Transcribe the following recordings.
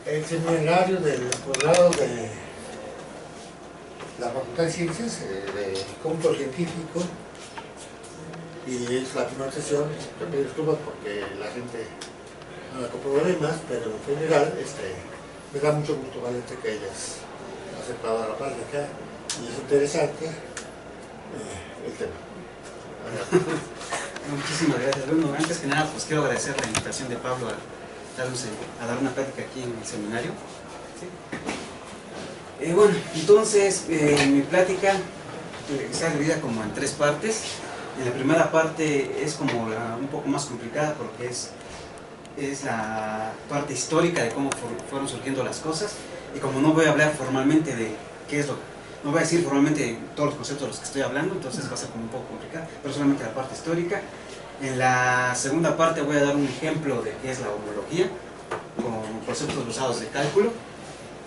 El seminario del posgrado de la Facultad de Ciencias, de cómputo científico, y es la primera sesión. Te pido disculpas porque la gente no la con problemas, pero en general me da mucho gusto, Valente, que hayas aceptado la plática, y es interesante el tema. Muchísimas gracias, Bruno. Antes que nada, pues quiero agradecer la invitación de Pablo a dar una plática aquí en el seminario. ¿Sí? Bueno, entonces mi plática está dividida como en tres partes. En la primera parte es como un poco más complicada porque es la parte histórica de cómo fueron surgiendo las cosas, y como no voy a hablar formalmente de qué es no voy a decir formalmente todos los conceptos de los que estoy hablando, entonces va a ser como un poco complicado, pero solamente la parte histórica. En la segunda parte voy a dar un ejemplo de qué es la homología, con conceptos usados de cálculo,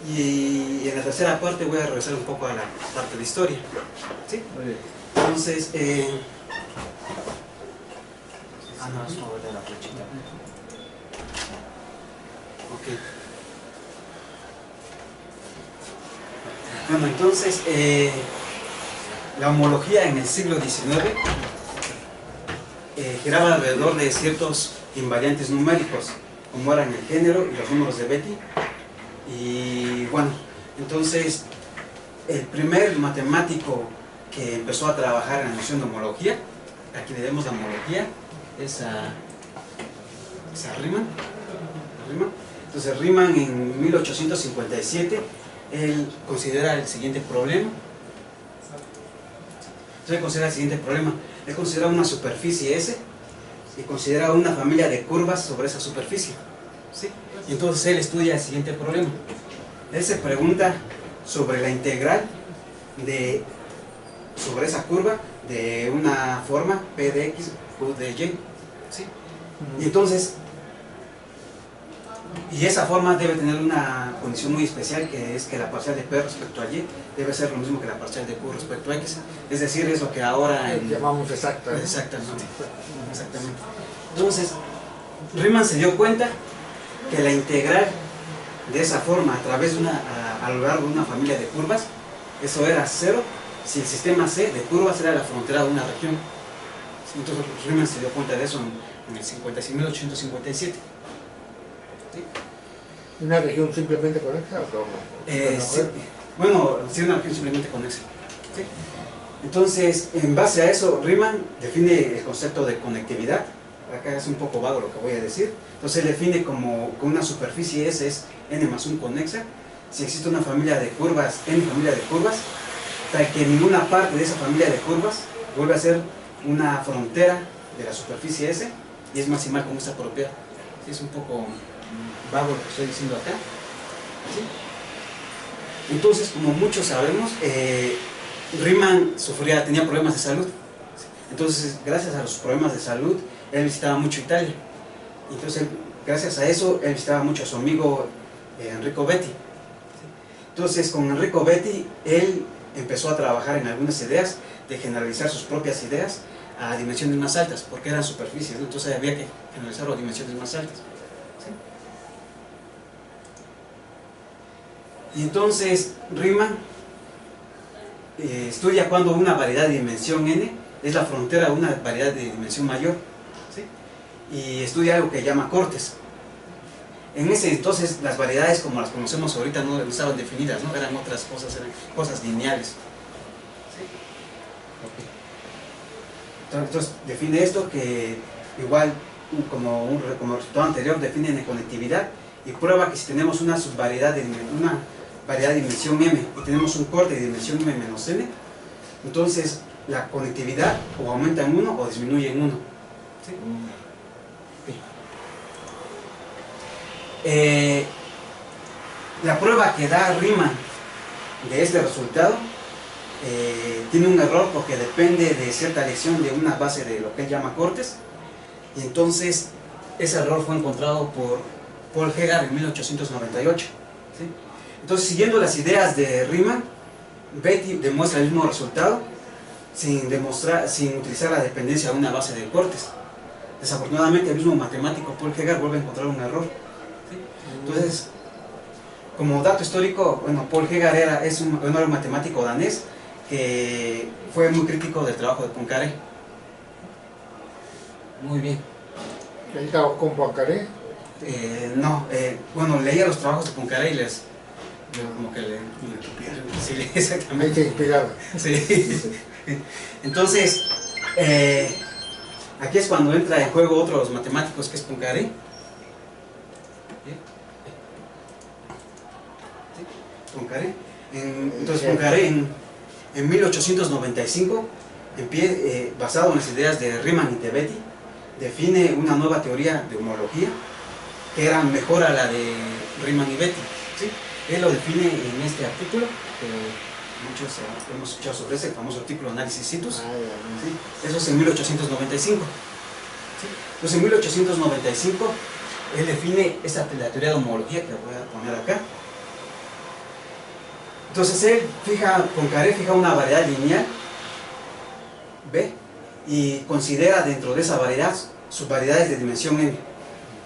y en la tercera parte voy a regresar un poco a la parte de historia. ¿Sí? Muy bien. Entonces, no, es mover de la flechita. Ok. Bueno, entonces, la homología en el siglo XIX giraba alrededor de ciertos invariantes numéricos, como eran el género y los números de Betti. Y bueno, entonces, el primer matemático que empezó a trabajar en la noción de homología, aquí le vemos la homología, es a Riemann. Entonces Riemann en 1857, él considera el siguiente problema. Él considera una superficie S y considera una familia de curvas sobre esa superficie. ¿Sí? Y entonces él estudia el siguiente problema. Él se pregunta sobre la integral sobre esa curva de una forma P de X, Q de Y. ¿Sí? Y entonces, esa forma debe tener una condición muy especial, que es que la parcial de P respecto a Y debe ser lo mismo que la parcial de Q respecto a X. Es decir, es lo que ahora llamamos exacta. Exactamente. Entonces, Riemann se dio cuenta que la integral de esa forma a través de a lo largo de una familia de curvas, eso era cero si el sistema C de curvas era la frontera de una región. Entonces Riemann se dio cuenta de eso en el 1857. ¿Sí? ¿Una región simplemente conexa o cómo? Sí. Bueno, sí, una región simplemente conexa. ¿Sí? Entonces, en base a eso, Riemann define el concepto de conectividad. Acá es un poco vago lo que voy a decir. Entonces, él define como que una superficie S es n más 1 conexa. Si existe una familia de curvas, n familia de curvas, tal que ninguna parte de esa familia de curvas vuelve a ser una frontera de la superficie S, y es maximal con esta propiedad. ¿Sí? Es un poco vago lo que estoy diciendo acá. ¿Sí? Entonces, como muchos sabemos, Riemann tenía problemas de salud. Entonces, gracias a los problemas de salud, él visitaba mucho Italia. Entonces, gracias a eso, él visitaba mucho a su amigo Enrico Betti. Entonces, con Enrico Betti, él empezó a trabajar en algunas ideas de generalizar sus propias ideas a dimensiones más altas, porque eran superficies, ¿no? Entonces había que generalizarlo a dimensiones más altas. ¿Sí? Y entonces Riemann estudia cuando una variedad de dimensión n es la frontera de una variedad de dimensión mayor. ¿Sí? Y estudia algo que llama cortes. En ese entonces las variedades como las conocemos ahorita no estaban definidas, ¿no? Eran otras cosas, eran cosas lineales. ¿Sí? Okay. Entonces define esto, que igual como resultado anterior define la conectividad, y prueba que si tenemos una variedad de dimensión m y tenemos un corte de dimensión m menos n, entonces la conectividad o aumenta en 1 o disminuye en 1. ¿Sí? La prueba que da Riemann de este resultado tiene un error porque depende de cierta elección de una base de lo que él llama cortes, y entonces ese error fue encontrado por Paul Hegar en 1898. ¿Sí? Entonces, siguiendo las ideas de Riemann, Betti demuestra el mismo resultado sin utilizar la dependencia de una base de cortes. Desafortunadamente, el mismo matemático Paul Hegar vuelve a encontrar un error. ¿Sí? Entonces, como dato histórico, bueno, Paul Hegar era un matemático danés que fue muy crítico del trabajo de Poincaré. Muy bien. ¿Ahí estaba con Poincaré? No, bueno, leía los trabajos de Poincaré y como que sí, Ahí exactamente. te inspiraba. Sí. Entonces, aquí es cuando entra en juego otro de los matemáticos, que es Poincaré. Poincaré. Entonces Poincaré en 1895, basado en las ideas de Riemann y de Betti, define una nueva teoría de homología que era mejor a la de Riemann y Betti, ¿sí? Él lo define en este artículo que muchos hemos escuchado sobre ese famoso artículo Análisis Situs, ¿sí? Eso es en 1895, ¿sí? Entonces en 1895 él define la teoría de homología que voy a poner acá. Entonces Poincaré fija una variedad lineal B y considera dentro de esa variedad subvariedades de dimensión n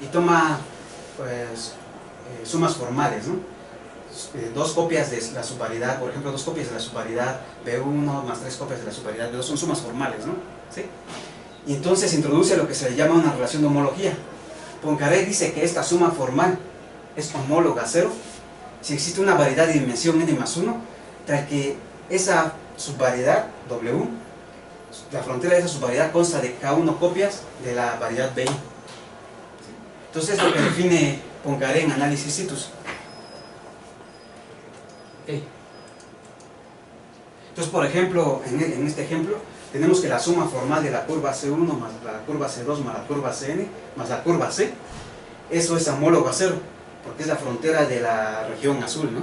y toma pues, sumas formales, ¿no? Dos copias de la subvariedad, por ejemplo, dos copias de la subvariedad B1 más tres copias de la subvariedad B2 son sumas formales, ¿no? ¿Sí? Y entonces introduce lo que se le llama una relación de homología. Poincaré dice que esta suma formal es homóloga a cero si existe una variedad de dimensión n más 1, tal que esa subvariedad W, la frontera de esa subvariedad consta de K1 copias de la variedad BI. Entonces es lo que define Poincaré en Análisis Situs. Okay. Entonces, por ejemplo, en este ejemplo, tenemos que la suma formal de la curva C1 más la curva C2 más la curva Cn más la curva C, eso es homólogo a cero, porque es la frontera de la región azul, ¿no?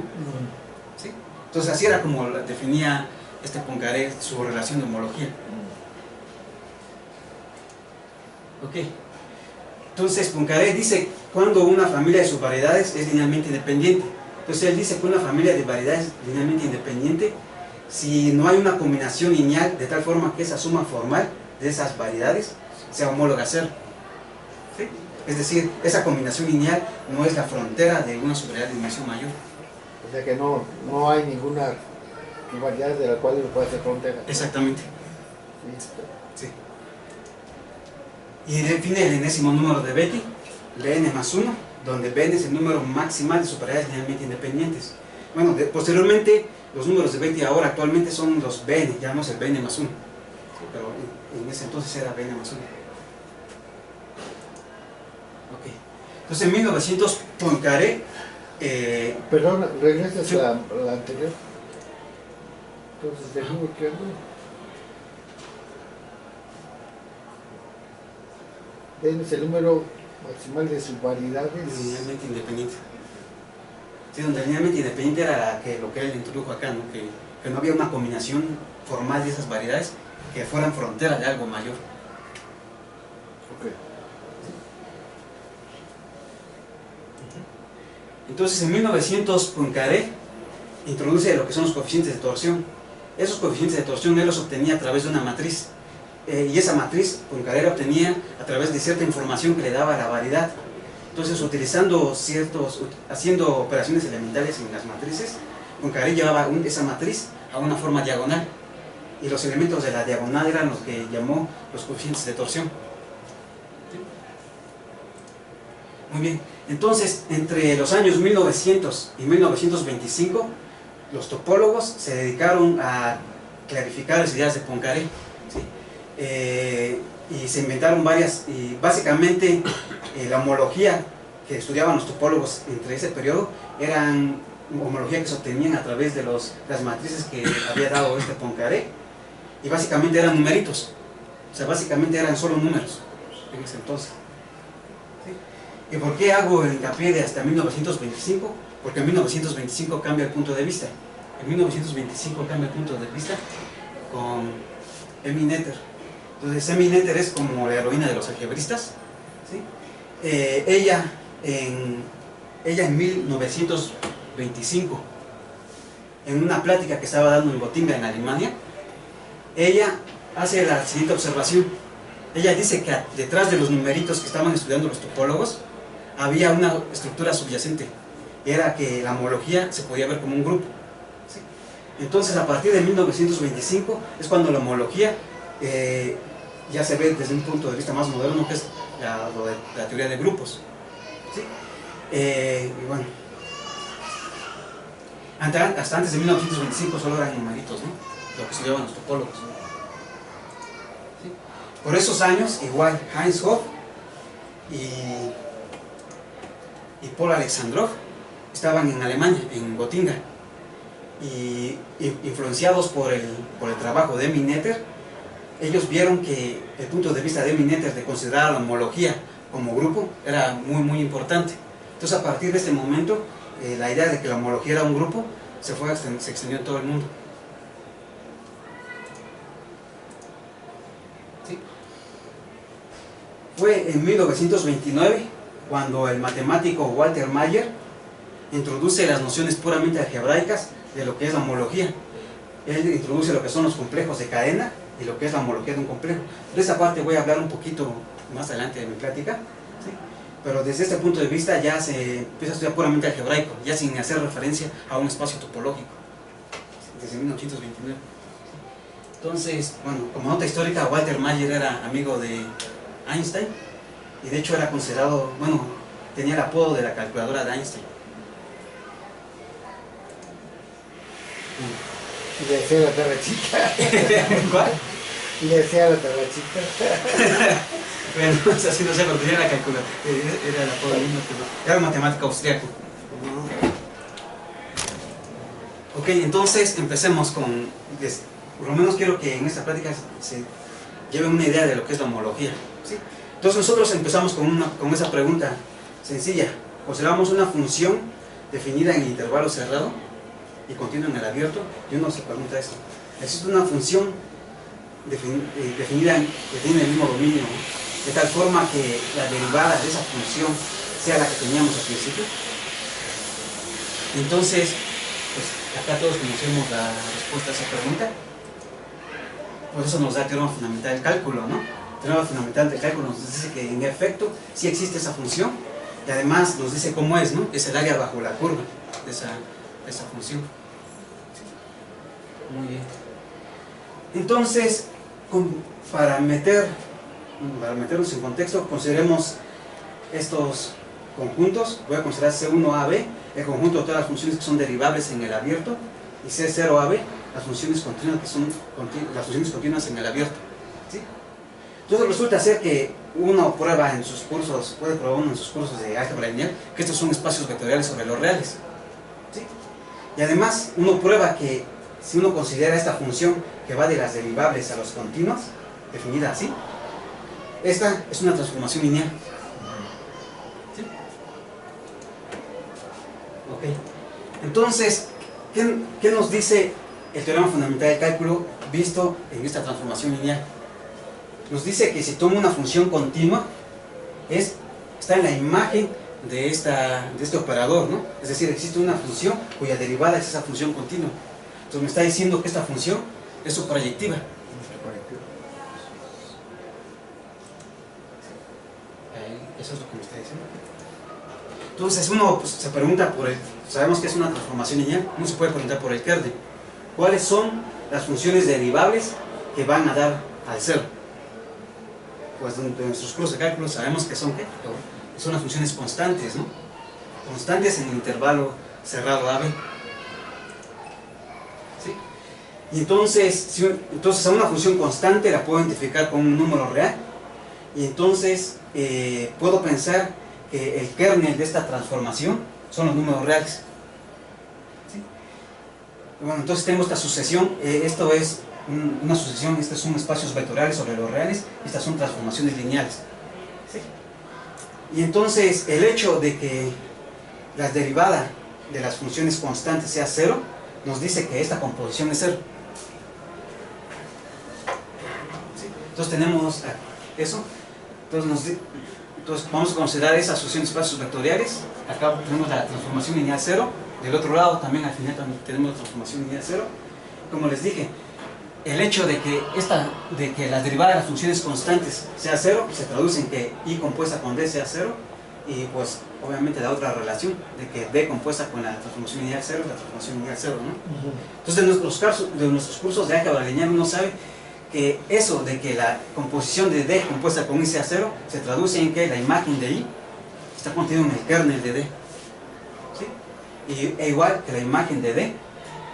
¿Sí? Entonces así era como definía Poincaré su relación de homología. Ok. Entonces Poincaré dice cuando una familia de subvariedades es linealmente independiente. Entonces él dice que una familia de variedades linealmente independiente si no hay una combinación lineal de tal forma que esa suma formal de esas variedades sea homóloga a cero. ¿Sí? Es decir, esa combinación lineal no es la frontera de una subvariedad de dimensión mayor. O sea que no hay ninguna variedad de la cual lo puede hacer frontera. Exactamente. Sí. Sí. Y define el enésimo número de Betti, Bn más 1, donde Bn es el número maximal de subvariedades linealmente independientes. Bueno, posteriormente los números de Betti ahora actualmente son los Bn, ya no es el Bn más 1. Sí, pero en ese entonces era Bn más 1. Ok. Entonces en 1900 Poincaré... Perdón, regresas sí. a la anterior. Entonces, ¿dejamos qué ando? Bn es el número maximal de subvariedades linealmente independiente. Sí, donde linealmente independiente era lo que él introdujo acá, ¿no? Que no había una combinación formal de esas variedades que fueran frontera de algo mayor. Ok. Entonces en 1900 Poincaré introduce lo que son los coeficientes de torsión. Esos coeficientes de torsión él los obtenía a través de una matriz. Y esa matriz Poincaré la obtenía a través de cierta información que le daba la variedad. Entonces haciendo operaciones elementales en las matrices, Poincaré llevaba esa matriz a una forma diagonal. Y los elementos de la diagonal eran los que llamó los coeficientes de torsión. Muy bien. Entonces, entre los años 1900 y 1925, los topólogos se dedicaron a clarificar las ideas de Poincaré, ¿sí? Y se inventaron varias, y básicamente la homología que estudiaban los topólogos entre ese periodo eran homología que se obtenían a través de las matrices que había dado Poincaré, y básicamente eran numeritos, o sea, básicamente eran solo números en ese entonces. ¿Y por qué hago el hincapié de hasta 1925? Porque en 1925 cambia el punto de vista. En 1925 cambia el punto de vista con Emmy Noether. Entonces Emmy Noether es como la heroína de los algebristas, ¿sí? Ella en 1925, en una plática que estaba dando en Gotinga, en Alemania, ella hace la siguiente observación. Ella dice que detrás de los numeritos que estaban estudiando los topólogos había una estructura subyacente, era que la homología se podía ver como un grupo. ¿Sí? Entonces, a partir de 1925 es cuando la homología ya se ve desde un punto de vista más moderno, que es la teoría de grupos. ¿Sí? Y bueno, hasta antes de 1925 solo eran numeritos, ¿no? Lo que se llaman los topólogos. ¿Sí? Por esos años, igual Heinz Hoff y Paul Alexandrov estaban en Alemania, en Gotinga, y influenciados por el trabajo de Emil Noether, ellos vieron que el punto de vista de Emil Noether de considerar la homología como grupo era muy importante. Entonces, a partir de este momento, la idea de que la homología era un grupo se extendió en todo el mundo. ¿Sí? Fue en 1929 cuando el matemático Walter Mayer introduce las nociones puramente algebraicas de lo que es la homología. Él introduce lo que son los complejos de cadena y lo que es la homología de un complejo. De esa parte voy a hablar un poquito más adelante de mi plática, ¿sí? Pero desde este punto de vista ya se empieza a estudiar puramente algebraico, ya sin hacer referencia a un espacio topológico, desde 1929. Entonces, bueno, como nota histórica, Walter Mayer era amigo de Einstein, y de hecho era considerado, bueno, tenía el apodo de la calculadora de Einstein. Le decía la tabla chica. ¿Cuál? Le decía la tabla chica. Bueno, así no sé, pero tenía la calculadora, era el apodo mismo que no. Era un matemático austriaco. Ok, entonces empecemos con, por lo menos quiero que en esta plática se lleven una idea de lo que es la homología, ¿sí? Entonces nosotros empezamos con esa pregunta sencilla. Consideramos una función definida en intervalo cerrado y continua en el abierto, y uno se pregunta esto: ¿existe una función definida en el mismo dominio, ¿no? De tal forma que la derivada de esa función sea la que teníamos al principio? Entonces, pues acá todos conocemos la respuesta a esa pregunta. Por eso nos da el teorema fundamental del cálculo, ¿no? El teorema fundamental del cálculo nos dice que en efecto sí existe esa función, y además nos dice cómo es, ¿no? Es el área bajo la curva de esa función. Muy bien. Entonces, para meternos en contexto, consideremos estos conjuntos. Voy a considerar C1AB, el conjunto de todas las funciones que son derivables en el abierto, y C0AB, las funciones continuas que son las funciones continuas en el abierto. ¿Sí? Entonces resulta ser que uno prueba en sus cursos, puede probar uno en sus cursos de álgebra lineal, que estos son espacios vectoriales sobre los reales. ¿Sí? Y además uno prueba que si uno considera esta función que va de las derivables a los continuos, definida así, esta es una transformación lineal. ¿Sí? Ok. Entonces, ¿qué nos dice el teorema fundamental del cálculo visto en esta transformación lineal? Nos dice que si tomo una función continua, está en la imagen de este operador, ¿no? Es decir, existe una función cuya derivada es esa función continua. Entonces me está diciendo que esta función es subproyectiva. Eso es lo que me está diciendo. Entonces uno pues, se pregunta sabemos que es una transformación lineal, uno se puede preguntar por el Kernel. ¿Cuáles son las funciones derivables que van a dar al cero? Pues de nuestros cursos de cálculo sabemos que son ¿qué? Son las funciones constantes, ¿no? Constantes en el intervalo cerrado AB. ¿Sí? Y entonces a una función constante la puedo identificar con un número real, y entonces puedo pensar que el kernel de esta transformación son los números reales. ¿Sí? Bueno, entonces tenemos esta sucesión, esto es una sucesión, estos son espacios vectoriales sobre los reales, estas son transformaciones lineales. ¿Sí? Y entonces el hecho de que la derivada de las funciones constantes sea cero, nos dice que esta composición es cero. ¿Sí? Entonces tenemos eso. Entonces vamos a considerar esa sucesión de espacios vectoriales. Acá tenemos la transformación lineal cero. Del otro lado también al final tenemos la transformación lineal cero. Como les dije, el hecho de que la derivada de las funciones constantes sea cero se traduce en que I compuesta con D sea cero. y pues obviamente la otra relación de que D compuesta con la transformación lineal 0 es la transformación lineal 0, ¿no? Entonces de nuestros cursos de álgebra lineal uno sabe que eso de que la composición de D compuesta con I sea 0 se traduce en que la imagen de I está contenida en el kernel de D, ¿sí? E igual que la imagen de D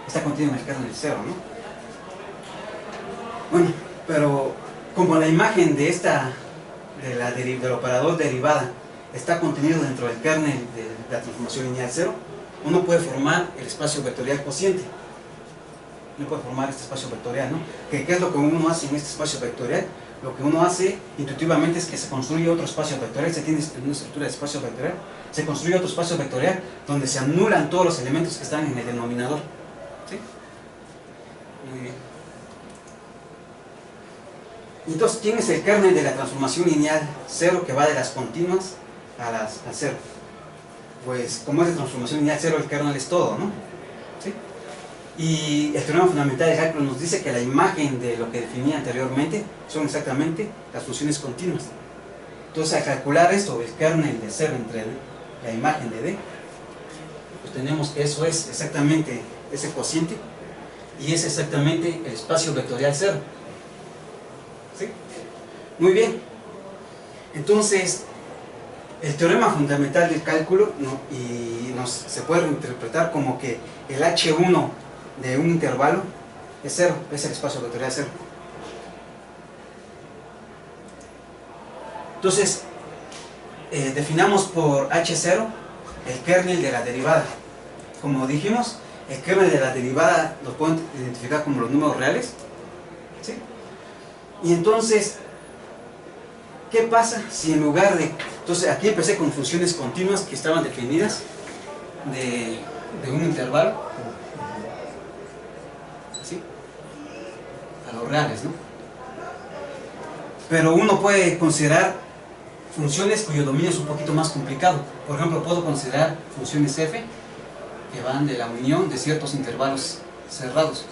está contenida en el kernel 0, ¿no? Bueno, pero como la imagen de del operador derivada está contenido dentro del kernel de la transformación lineal 0, uno puede formar el espacio vectorial cociente. Uno puede formar este espacio vectorial, ¿no? ¿Qué es lo que uno hace en este espacio vectorial? Lo que uno hace intuitivamente es que se construye otro espacio vectorial, se tiene una estructura de espacio vectorial, se construye otro espacio vectorial donde se anulan todos los elementos que están en el denominador, ¿sí? Muy bien. Entonces, ¿quién es el kernel de la transformación lineal 0 que va de las continuas al 0? Pues como es de transformación lineal 0, el kernel es todo, ¿no? ¿Sí? Y el teorema fundamental de cálculo nos dice que la imagen de lo que definía anteriormente son exactamente las funciones continuas. Entonces, al calcular esto, el kernel de 0 entre la imagen de D, pues tenemos que eso es exactamente ese cociente y es exactamente el espacio vectorial 0. ¿Sí? Muy bien. Entonces, el teorema fundamental del cálculo, ¿no? Se puede interpretar como que el H1 de un intervalo es 0, es el espacio vectorial 0. Entonces, definamos por H0 el kernel de la derivada. Como dijimos, el kernel de la derivada lo pueden identificar como los números reales, ¿sí? Y entonces, ¿qué pasa si en lugar de... Entonces aquí empecé con funciones continuas que estaban definidas de un intervalo, ¿sí? A los reales, ¿no? Pero uno puede considerar funciones cuyo dominio es un poquito más complicado. Por ejemplo, puedo considerar funciones f que van de la unión de ciertos intervalos cerrados.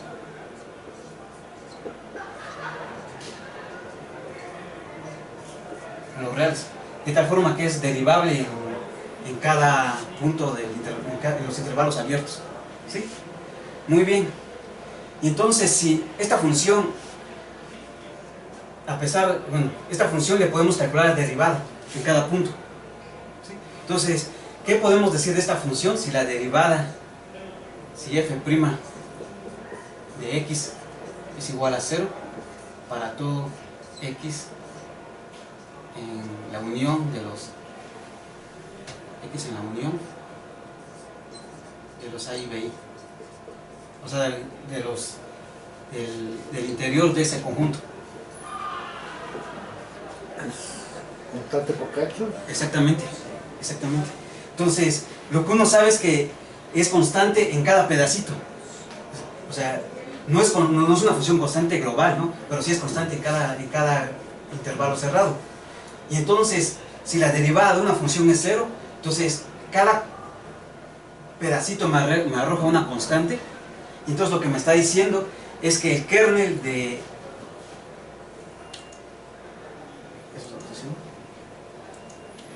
Los reales, de tal forma que es derivable en cada punto en los intervalos abiertos, ¿sí? Muy bien. Y entonces, si esta función, esta función le podemos calcular la derivada en cada punto, ¿sí? Entonces, ¿qué podemos decir de esta función? Si la derivada, si f' de x es igual a 0 para todo x en la unión de los x en la unión de los a y b, o sea, del interior de ese conjunto. ¿Constante por cacho? Exactamente, exactamente. Entonces, lo que uno sabe es que es constante en cada pedacito. O sea, no es una función constante global, ¿no? Pero sí es constante en cada intervalo cerrado. Y entonces, si la derivada de una función es 0, entonces cada pedacito me arroja una constante. Y entonces lo que me está diciendo es que el kernel de...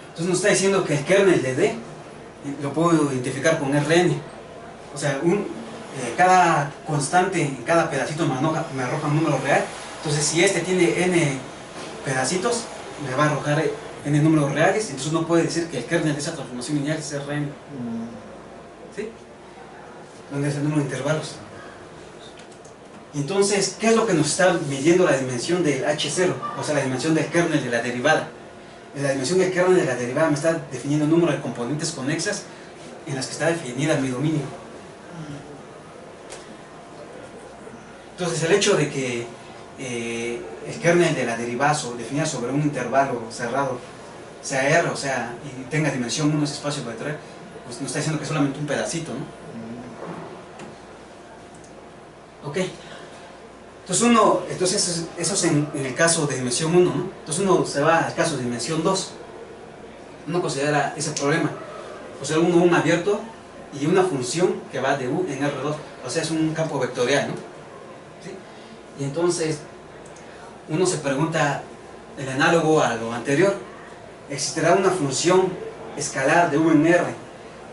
Entonces nos está diciendo que el kernel de D lo puedo identificar con Rn. O sea, cada constante en cada pedacito me arroja un número real. Entonces si este tiene n pedacitos, me va a arrojar n números reales. Entonces uno puede decir que el kernel de esa transformación lineal es Rn. ¿Sí? Donde es el número de intervalos. Entonces, ¿qué es lo que nos está midiendo la dimensión del H0? O sea, la dimensión del kernel de la derivada. La dimensión del kernel de la derivada me está definiendo el número de componentes conexas en las que está definida mi dominio. Entonces, el hecho de que el kernel de la derivada definida sobre un intervalo cerrado sea R, o sea, y tenga dimensión 1 ese espacio vectorial, pues nos está diciendo que es solamente un pedacito, ¿no? Ok. Entonces eso es en el caso de dimensión 1, ¿no? Entonces uno se va al caso de dimensión 2. Uno considera ese problema. O sea, un abierto y una función que va de U en R2. O sea, es un campo vectorial, ¿no? ¿Sí? Y entonces uno se pregunta el análogo a lo anterior. ¿Existirá una función escalar de U en R,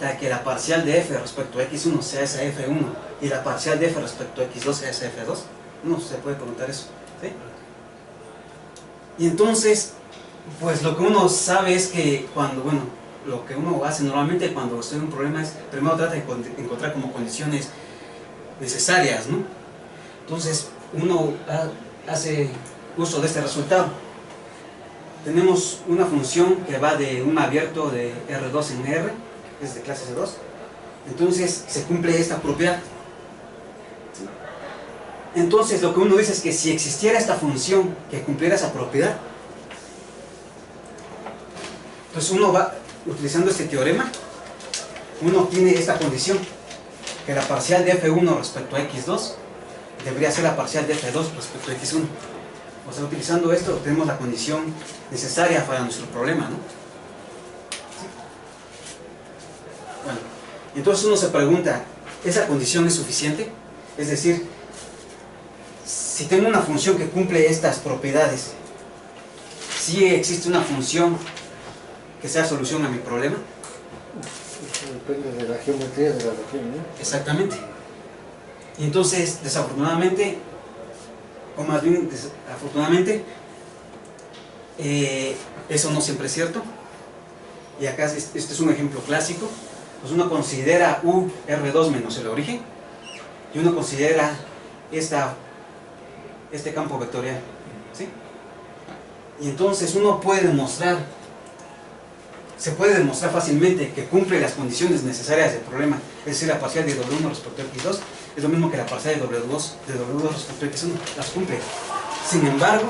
tal que la parcial de f respecto a x1 sea esa f1 y la parcial de f respecto a x2 sea esa f2? No se puede preguntar eso, ¿sí? Y entonces, pues lo que uno sabe es que cuando, bueno, lo que uno hace normalmente cuando estudia un problema es, primero trata de encontrar como condiciones necesarias, ¿no? Entonces, uno hace uso de este resultado. Tenemos una función que va de un abierto de R2 en R, es de clase C2. Entonces, se cumple esta propiedad. Entonces, lo que uno dice es que si existiera esta función que cumpliera esa propiedad, entonces uno va, utilizando este teorema, uno obtiene esta condición, que la parcial de f1 respecto a x2 debería ser la parcial de f2 respecto a x1. O sea, utilizando esto, tenemos la condición necesaria para nuestro problema, ¿no? Bueno, entonces uno se pregunta, ¿esa condición es suficiente? Es decir, si tengo una función que cumple estas propiedades, ¿sí existe una función que sea solución a mi problema? Eso depende de la geometría de la región, ¿no? Exactamente. Y entonces, desafortunadamente, o más bien afortunadamente, eso no siempre es cierto. Y acá este es un ejemplo clásico. Pues uno considera U R2 menos el origen, y uno considera este campo vectorial, ¿sí? Y entonces uno puede demostrar, se puede demostrar fácilmente que cumple las condiciones necesarias del problema, es decir, la parcial de W1 respecto a X2 es lo mismo que la parcial de W2 respecto a X1, las cumple. Sin embargo,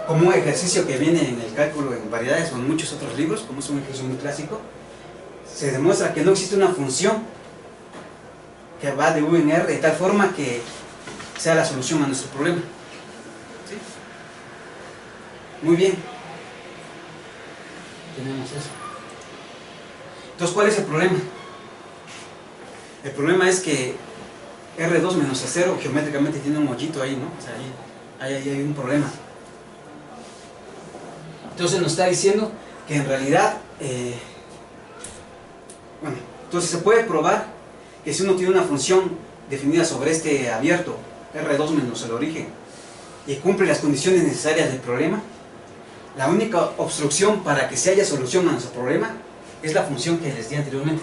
como un ejercicio que viene en el cálculo en variedades o en muchos otros libros, como es un ejercicio muy clásico, se demuestra que no existe una función que va de U en R de tal forma que sea la solución a nuestro problema, ¿sí? Muy bien, tenemos eso. Entonces, ¿cuál es el problema? El problema es que R2 menos A0 geométricamente tiene un hoyito ahí, ¿no? O sea, ahí hay un problema. Entonces nos está diciendo que en realidad, bueno, entonces se puede probar que si uno tiene una función definida sobre este abierto, R2 menos el origen, y cumple las condiciones necesarias del problema, la única obstrucción para que se haya solución a nuestro problema es la función que les di anteriormente.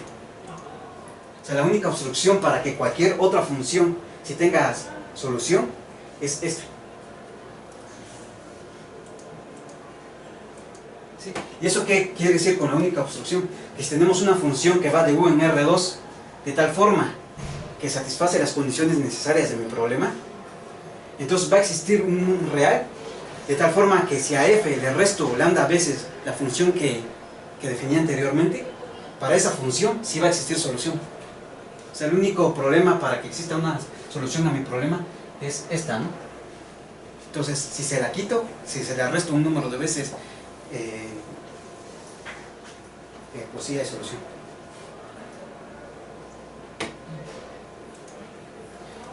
O sea, la única obstrucción para que cualquier otra función, si tenga solución, es esta. ¿Sí? ¿Y eso qué quiere decir con la única obstrucción? Que si tenemos una función que va de U en R2 de tal forma que satisface las condiciones necesarias de mi problema, entonces va a existir un real de tal forma que si a f le resto lambda veces la función que definí anteriormente, para esa función sí va a existir solución. O sea, el único problema para que exista una solución a mi problema es esta, ¿no? Entonces, si se la quito, si se le resto un número de veces, pues sí hay solución.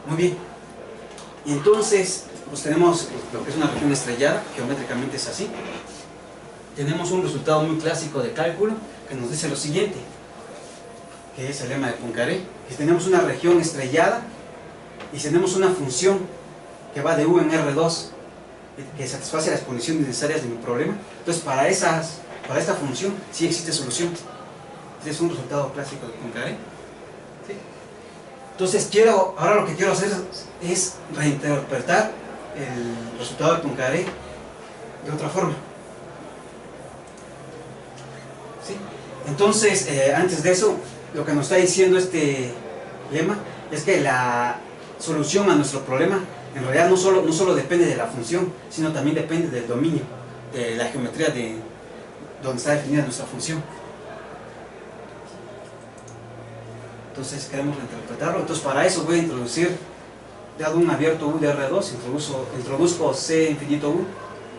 Muy bien. Y entonces, pues tenemos lo que es una región estrellada, geométricamente es así. Tenemos un resultado muy clásico de cálculo que nos dice lo siguiente, que es el lema de Poincaré, que tenemos una región estrellada y tenemos una función que va de U en R2 que satisface las condiciones necesarias de mi problema. Entonces para esta función sí existe solución. Este es un resultado clásico de Poincaré, ¿sí? Entonces ahora lo que quiero hacer es reinterpretar el resultado de Poincaré de otra forma, ¿sí? Entonces antes de eso, lo que nos está diciendo este lema es que la solución a nuestro problema en realidad no solo depende de la función, sino también depende del dominio, de la geometría de donde está definida nuestra función. Entonces queremos reinterpretarlo. Entonces para eso voy a introducir, dado un abierto U de R2, introduzco C infinito U,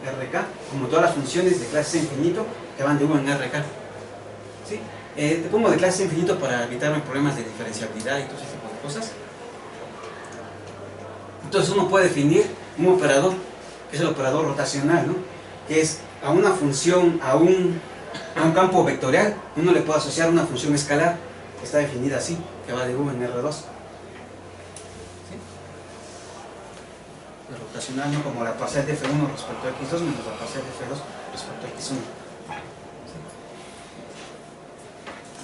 RK, como todas las funciones de clase C infinito que van de U en RK, ¿sí? Te pongo de clase infinito para evitarme problemas de diferenciabilidad y todo ese tipo de cosas. Entonces uno puede definir un operador, que es el operador rotacional, ¿no? Que es a una función, a un a un campo vectorial, uno le puede asociar una función escalar que está definida así, que va de U en R2. ¿Sí? La rotacional, ¿no? Como la parcial de F1 respecto a X2 menos la parcial de F2 respecto a X1.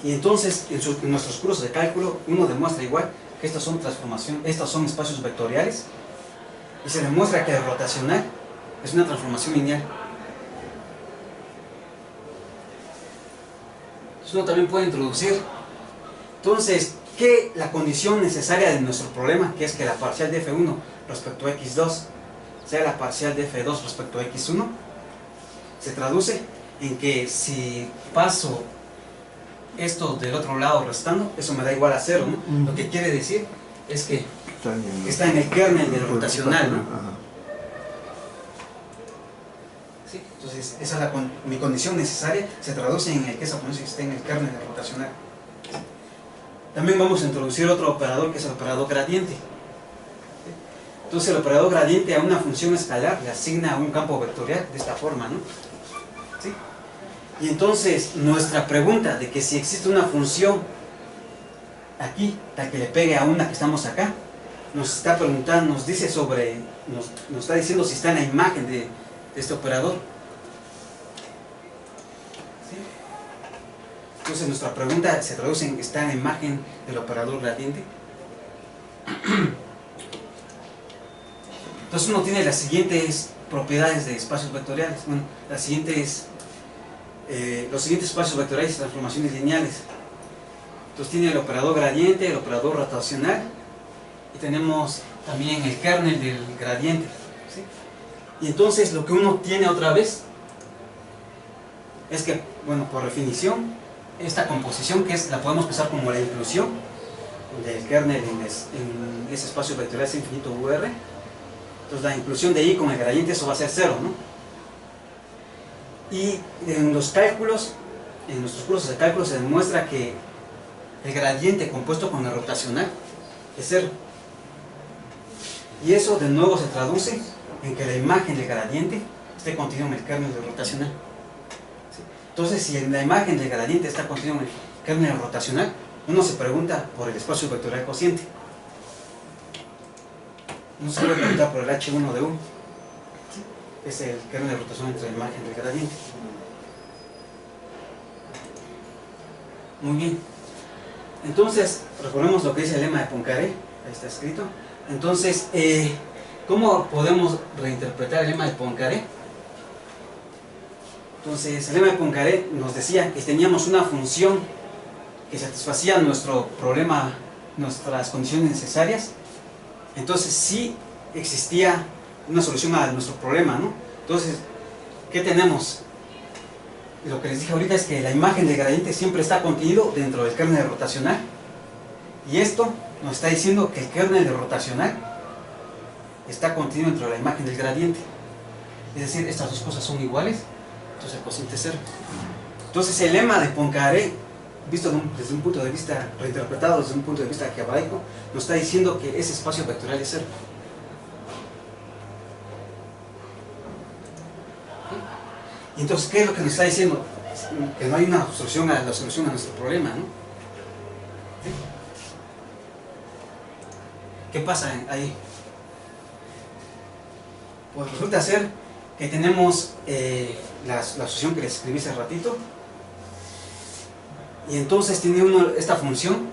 ¿Sí? Y entonces, en nuestros cursos de cálculo, uno demuestra igual que estas son espacios vectoriales, y se demuestra que el rotacional es una transformación lineal. Entonces uno también puede introducir, entonces, que la condición necesaria de nuestro problema, que es que la parcial de F1 respecto a X2 sea la parcial de F2 respecto a X1, se traduce en que si paso esto del otro lado restando, eso me da igual a 0, ¿no? Lo que quiere decir es que está en el kernel del rotacional, ¿no? ¿Sí? Entonces, esa es mi condición necesaria, se traduce en que esa función esté en el kernel del rotacional. También vamos a introducir otro operador, que es el operador gradiente. Entonces, el operador gradiente a una función escalar le asigna un campo vectorial de esta forma, ¿no? ¿Sí? Y entonces, nuestra pregunta de que si existe una función aquí, tal que le pegue a una que estamos acá, nos está preguntando, nos dice sobre, nos está diciendo si está en la imagen de este operador. ¿Sí? Entonces, nuestra pregunta se traduce en que está en la imagen del operador gradiente. Entonces, uno tiene las siguientes propiedades de espacios vectoriales. Bueno, los siguientes espacios vectoriales y transformaciones lineales. Entonces tiene el operador gradiente, el operador rotacional, y tenemos también el kernel del gradiente. ¿Sí? Y entonces lo que uno tiene otra vez es que, bueno, por definición, esta composición la podemos pensar como la inclusión del kernel en ese espacio vectorial infinito UR. Entonces la inclusión de I con el gradiente, eso va a ser 0, ¿no? Y en los cálculos, en nuestros cursos de cálculo, se demuestra que el gradiente compuesto con el rotacional es 0. Y eso de nuevo se traduce en que la imagen del gradiente esté contenida en el kernel del rotacional. ¿Sí? Entonces, si la imagen del gradiente está contenida en el kernel rotacional, uno se pregunta por el espacio vectorial cociente. Uno se puede preguntar por el H1 de U. ¿Sí? Es el kernel de rotación entre la imagen del gradiente. Muy bien. Entonces, recordemos lo que dice el lema de Poincaré. Ahí está escrito. Entonces, ¿cómo podemos reinterpretar el lema de Poincaré? Entonces, el lema de Poincaré nos decía que teníamos una función que satisfacía nuestro problema, nuestras condiciones necesarias. Entonces, sí existía una solución a nuestro problema, ¿no? Entonces, ¿qué tenemos? Lo que les dije ahorita es que la imagen del gradiente siempre está contenido dentro del kernel rotacional, y esto nos está diciendo que el kernel rotacional está contenido dentro de la imagen del gradiente, es decir, estas dos cosas son iguales, entonces el cociente es 0. Entonces el lema de Poincaré, visto desde un punto de vista, reinterpretado desde un punto de vista algebraico, nos está diciendo que ese espacio vectorial es 0. Y entonces, ¿qué es lo que nos está diciendo? Que no hay una solución a nuestro problema, ¿no? ¿Sí? ¿Qué pasa ahí? Pues resulta ser que tenemos la solución que les escribí hace ratito, y entonces tiene esta función,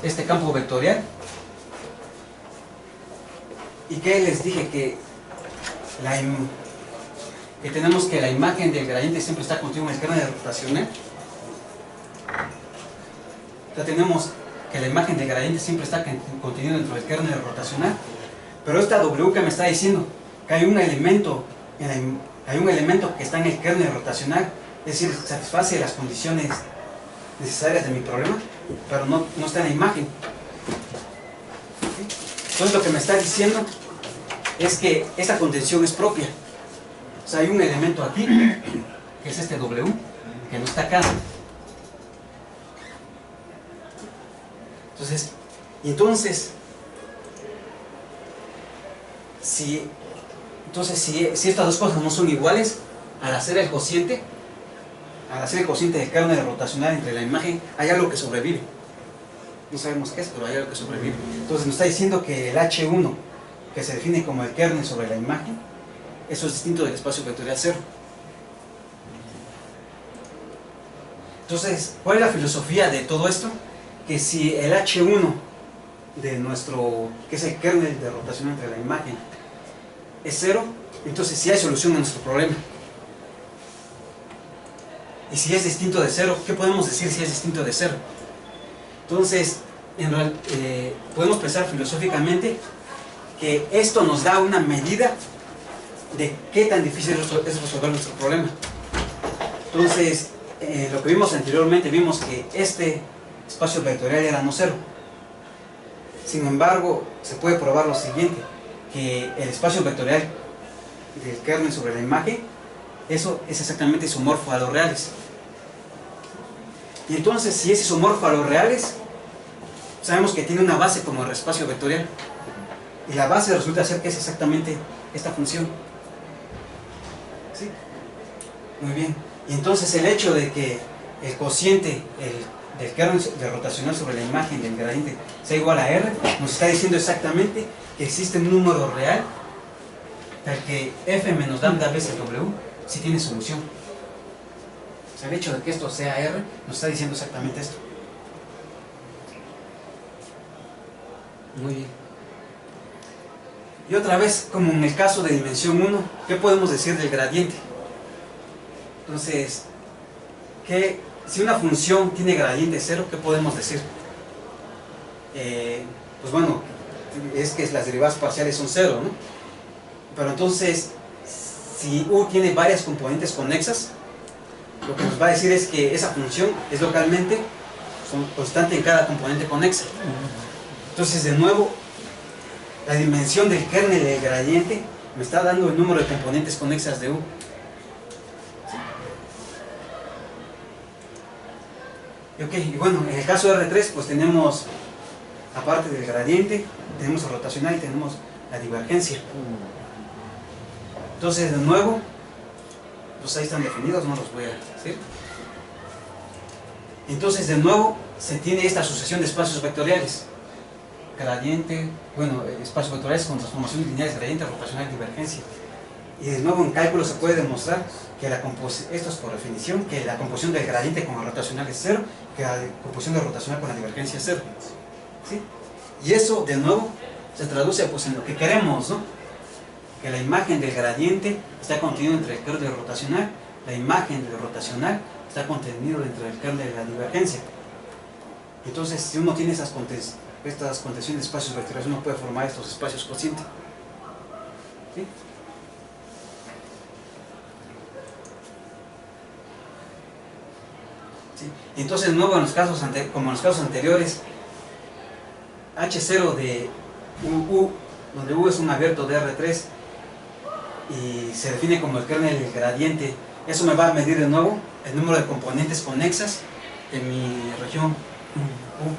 este campo vectorial, y que les dije que tenemos que la imagen del gradiente siempre está contigua en el kernel rotacional. Ya tenemos que la imagen del gradiente siempre está contenida dentro del kernel rotacional, pero esta W que me está diciendo que hay un elemento que está en el kernel rotacional, es decir, satisface las condiciones necesarias de mi problema, pero no está en la imagen. ¿Sí? Entonces lo que me está diciendo es que esta contención es propia. O sea, hay un elemento aquí, que es este W, que no está acá. Entonces, si estas dos cosas no son iguales, al hacer el cociente, al hacer el cociente del kernel rotacional entre la imagen, hay algo que sobrevive. No sabemos qué es, pero hay algo que sobrevive. Entonces nos está diciendo que el H1, que se define como el kernel sobre la imagen, eso es distinto del espacio vectorial 0. Entonces, ¿cuál es la filosofía de todo esto? Que si el H1 de nuestro, que es el kernel de rotación entre la imagen, es 0, entonces sí hay solución a nuestro problema. Y si es distinto de 0, ¿qué podemos decir si es distinto de 0? Entonces, podemos pensar filosóficamente que esto nos da una medida de qué tan difícil es resolver nuestro problema. Entonces, lo que vimos anteriormente, vimos que este espacio vectorial era no 0. Sin embargo, se puede probar lo siguiente, que el espacio vectorial del kernel sobre la imagen, eso es exactamente isomorfo a los reales. Y entonces, si es isomorfo a los reales, sabemos que tiene una base como el espacio vectorial. Y la base resulta ser que es exactamente esta función. ¿Sí? Muy bien. Y entonces el hecho de que el cociente del kernel de rotacional sobre la imagen del gradiente sea igual a R, nos está diciendo exactamente que existe un número real tal que F menos lambda veces W sí tiene solución. O sea, el hecho de que esto sea R nos está diciendo exactamente esto. Muy bien. Y otra vez, como en el caso de dimensión 1, ¿qué podemos decir del gradiente? Entonces, si una función tiene gradiente 0, ¿qué podemos decir? Pues bueno, es que las derivadas parciales son 0, ¿no? Pero entonces, si U tiene varias componentes conexas, lo que nos va a decir es que esa función es localmente constante en cada componente conexa. Entonces, de nuevo, la dimensión del kernel del gradiente me está dando el número de componentes conexas de U. Ok, y bueno, en el caso de R3, pues tenemos, aparte del gradiente, tenemos el rotacional y tenemos la divergencia. Entonces, de nuevo, pues ahí están definidos, no los voy a decir. Entonces, de nuevo, se tiene esta sucesión de espacios vectoriales. Gradiente, bueno, espacios vectoriales con transformaciones lineales, gradiente, rotacional y divergencia. Y de nuevo en cálculo se puede demostrar que esto es por definición, que la composición del gradiente con el rotacional es 0, que la composición del rotacional con la divergencia es 0. ¿Sí? Y eso, de nuevo, se traduce pues, en lo que queremos, ¿no? Que la imagen del gradiente está contenida entre el kernel rotacional, la imagen del rotacional está contenida entre el kernel de la divergencia. Entonces, si uno tiene estas contenciones de espacios vectoriales, uno puede formar estos espacios cocientes. ¿Sí? ¿Sí? Entonces, de nuevo, como en los casos anteriores, H0 de U, donde U es un abierto de R3 y se define como el kernel del gradiente, eso me va a medir de nuevo el número de componentes conexas en mi región U.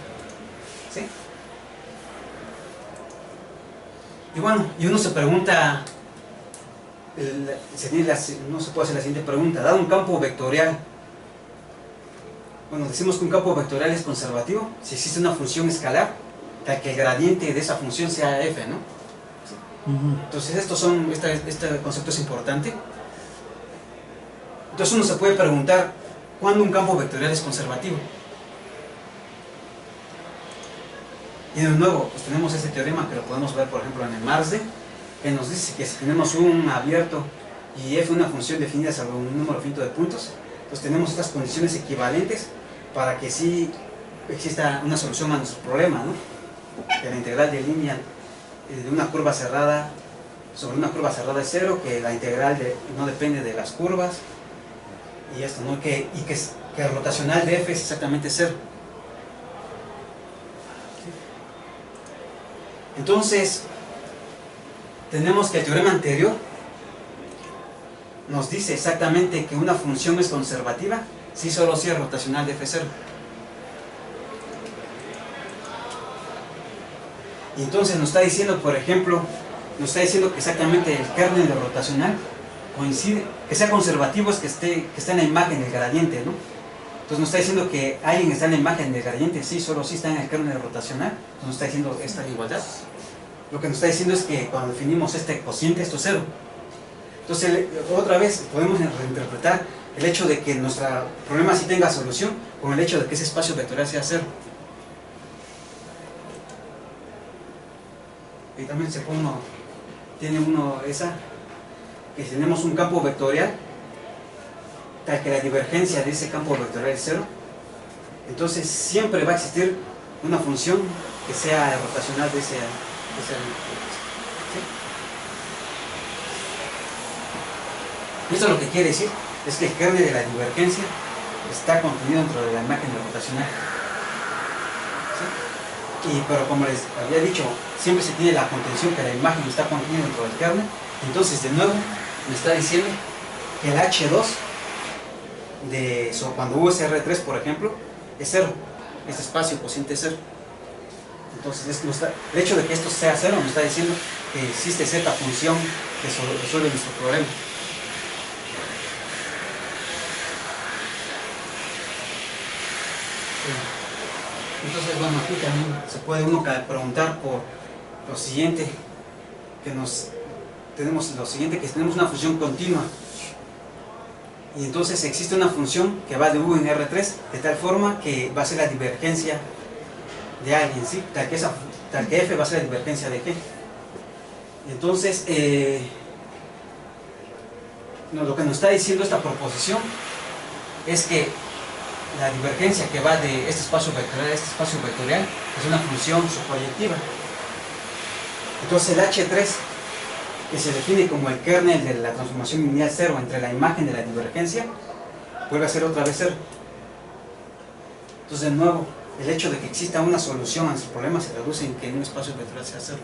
¿Sí? Y bueno, y uno se pregunta, no se puede hacer la siguiente pregunta: dado un campo vectorial, bueno, decimos que un campo vectorial es conservativo si existe una función escalar tal que el gradiente de esa función sea f, ¿no? Entonces este concepto es importante. Entonces uno se puede preguntar ¿cuándo un campo vectorial es conservativo? Y de nuevo, pues tenemos este teorema que lo podemos ver por ejemplo en el Marsden, que nos dice que si tenemos un abierto y f una función definida sobre un número finito de puntos, pues tenemos estas condiciones equivalentes para que sí exista una solución a nuestro problema, ¿no? Que la integral de línea de una curva cerrada sobre una curva cerrada es 0, que la integral no depende de las curvas, y esto, ¿no? Que el rotacional de f es exactamente 0. Entonces, tenemos que el teorema anterior nos dice exactamente que una función es conservativa si solo si el rotacional de f0. Y entonces nos está diciendo, por ejemplo, nos está diciendo que exactamente el kernel de rotacional coincide, que sea conservativo es que esté en la imagen del gradiente, ¿no? Entonces nos está diciendo que alguien está en la imagen del gradiente, sí, solo sí está en el kernel rotacional, entonces nos está diciendo esta igualdad. Lo que nos está diciendo es que cuando definimos este cociente, esto es cero. Entonces, otra vez podemos reinterpretar el hecho de que nuestro problema sí tenga solución con el hecho de que ese espacio vectorial sea cero. Y también tiene uno esa, que si tenemos un campo vectorial, tal que la divergencia de ese campo vectorial es cero, entonces siempre va a existir una función que sea rotacional de ese. ¿Sí? Esto lo que quiere decir es que el kernel de la divergencia está contenido dentro de la imagen rotacional. ¿Sí? Pero como les había dicho, siempre se tiene la contención que la imagen está contenida dentro del kernel. Entonces, de nuevo, me está diciendo que el H2 cuando U es R3, por ejemplo, es cero. Este espacio cociente es cero. Entonces, el hecho de que esto sea cero nos está diciendo que existe cierta función que resuelve nuestro problema. Entonces, bueno, aquí también se puede uno preguntar por lo siguiente, que tenemos una función continua. Y entonces existe una función que va de U en R3, de tal forma que va a ser la divergencia de alguien, ¿sí? Tal que F va a ser la divergencia de G. Entonces, lo que nos está diciendo esta proposición es que la divergencia que va de este espacio vectorial a este espacio vectorial es una función subproyectiva. Entonces el H3, que se define como el kernel de la transformación lineal cero entre la imagen de la divergencia, vuelve a ser otra vez cero. Entonces, de nuevo, el hecho de que exista una solución a nuestro problema se traduce en que un espacio vectorial sea cero.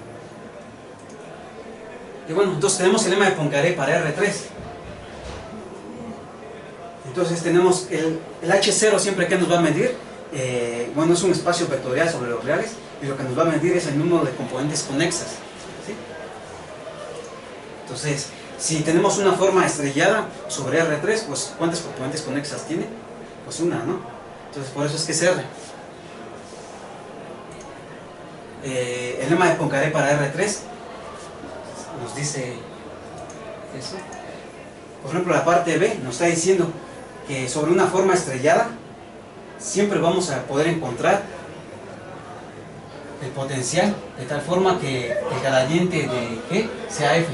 Y bueno, entonces tenemos el lema de Poincaré para R3. Entonces tenemos el H0 siempre que nos va a medir, bueno, es un espacio vectorial sobre los reales, y lo que nos va a medir es el número de componentes conexas, ¿sí? Entonces, si tenemos una forma estrellada sobre R3, pues ¿cuántas componentes conexas tiene? Pues una, ¿no? Entonces por eso es que es R. El lema de Poincaré para R3 nos dice eso. Por ejemplo, la parte B nos está diciendo que sobre una forma estrellada siempre vamos a poder encontrar el potencial de tal forma que el gradiente de G sea F.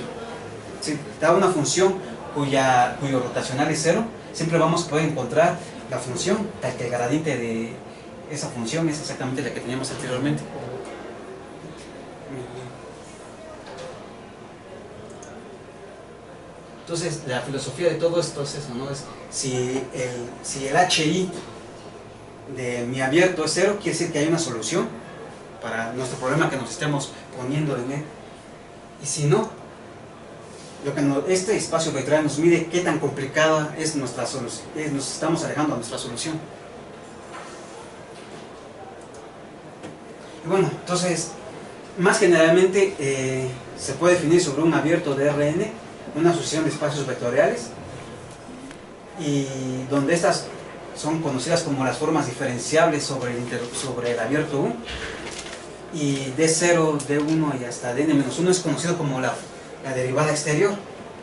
Si da una función cuyo rotacional es cero, siempre vamos a poder encontrar la función tal que el gradiente de esa función es exactamente la que teníamos anteriormente. Entonces, la filosofía de todo esto es eso, ¿no? Es si el HI de mi abierto es cero, quiere decir que hay una solución para nuestro problema que nos estemos poniendo en él. Y si no, este espacio vectorial nos mide qué tan complicada es nuestra solución, nos estamos alejando a nuestra solución. Y bueno, entonces, más generalmente se puede definir sobre un abierto de Rn una sucesión de espacios vectoriales, y donde estas son conocidas como las formas diferenciables sobre el abierto U, y D0, D1 y hasta Dn-1 es conocido como la derivada exterior,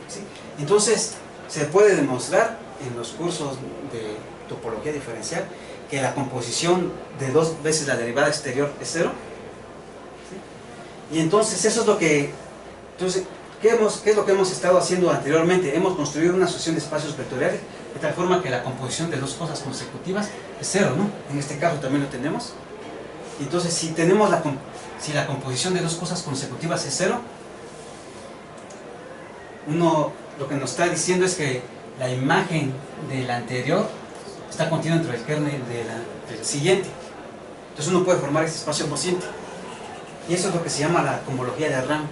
¿sí? Entonces se puede demostrar en los cursos de topología diferencial que la composición de 2 veces la derivada exterior es cero, ¿sí? Y entonces eso es lo que ¿qué es lo que hemos estado haciendo anteriormente? Hemos construido una sucesión de espacios vectoriales de tal forma que la composición de 2 cosas consecutivas es cero, ¿no? En este caso también lo tenemos. Entonces, si la composición de 2 cosas consecutivas es cero, lo que nos está diciendo es que la imagen de la anterior está contenida dentro del kernel del siguiente. Entonces uno puede formar este espacio cociente. Y eso es lo que se llama la cohomología de Rang.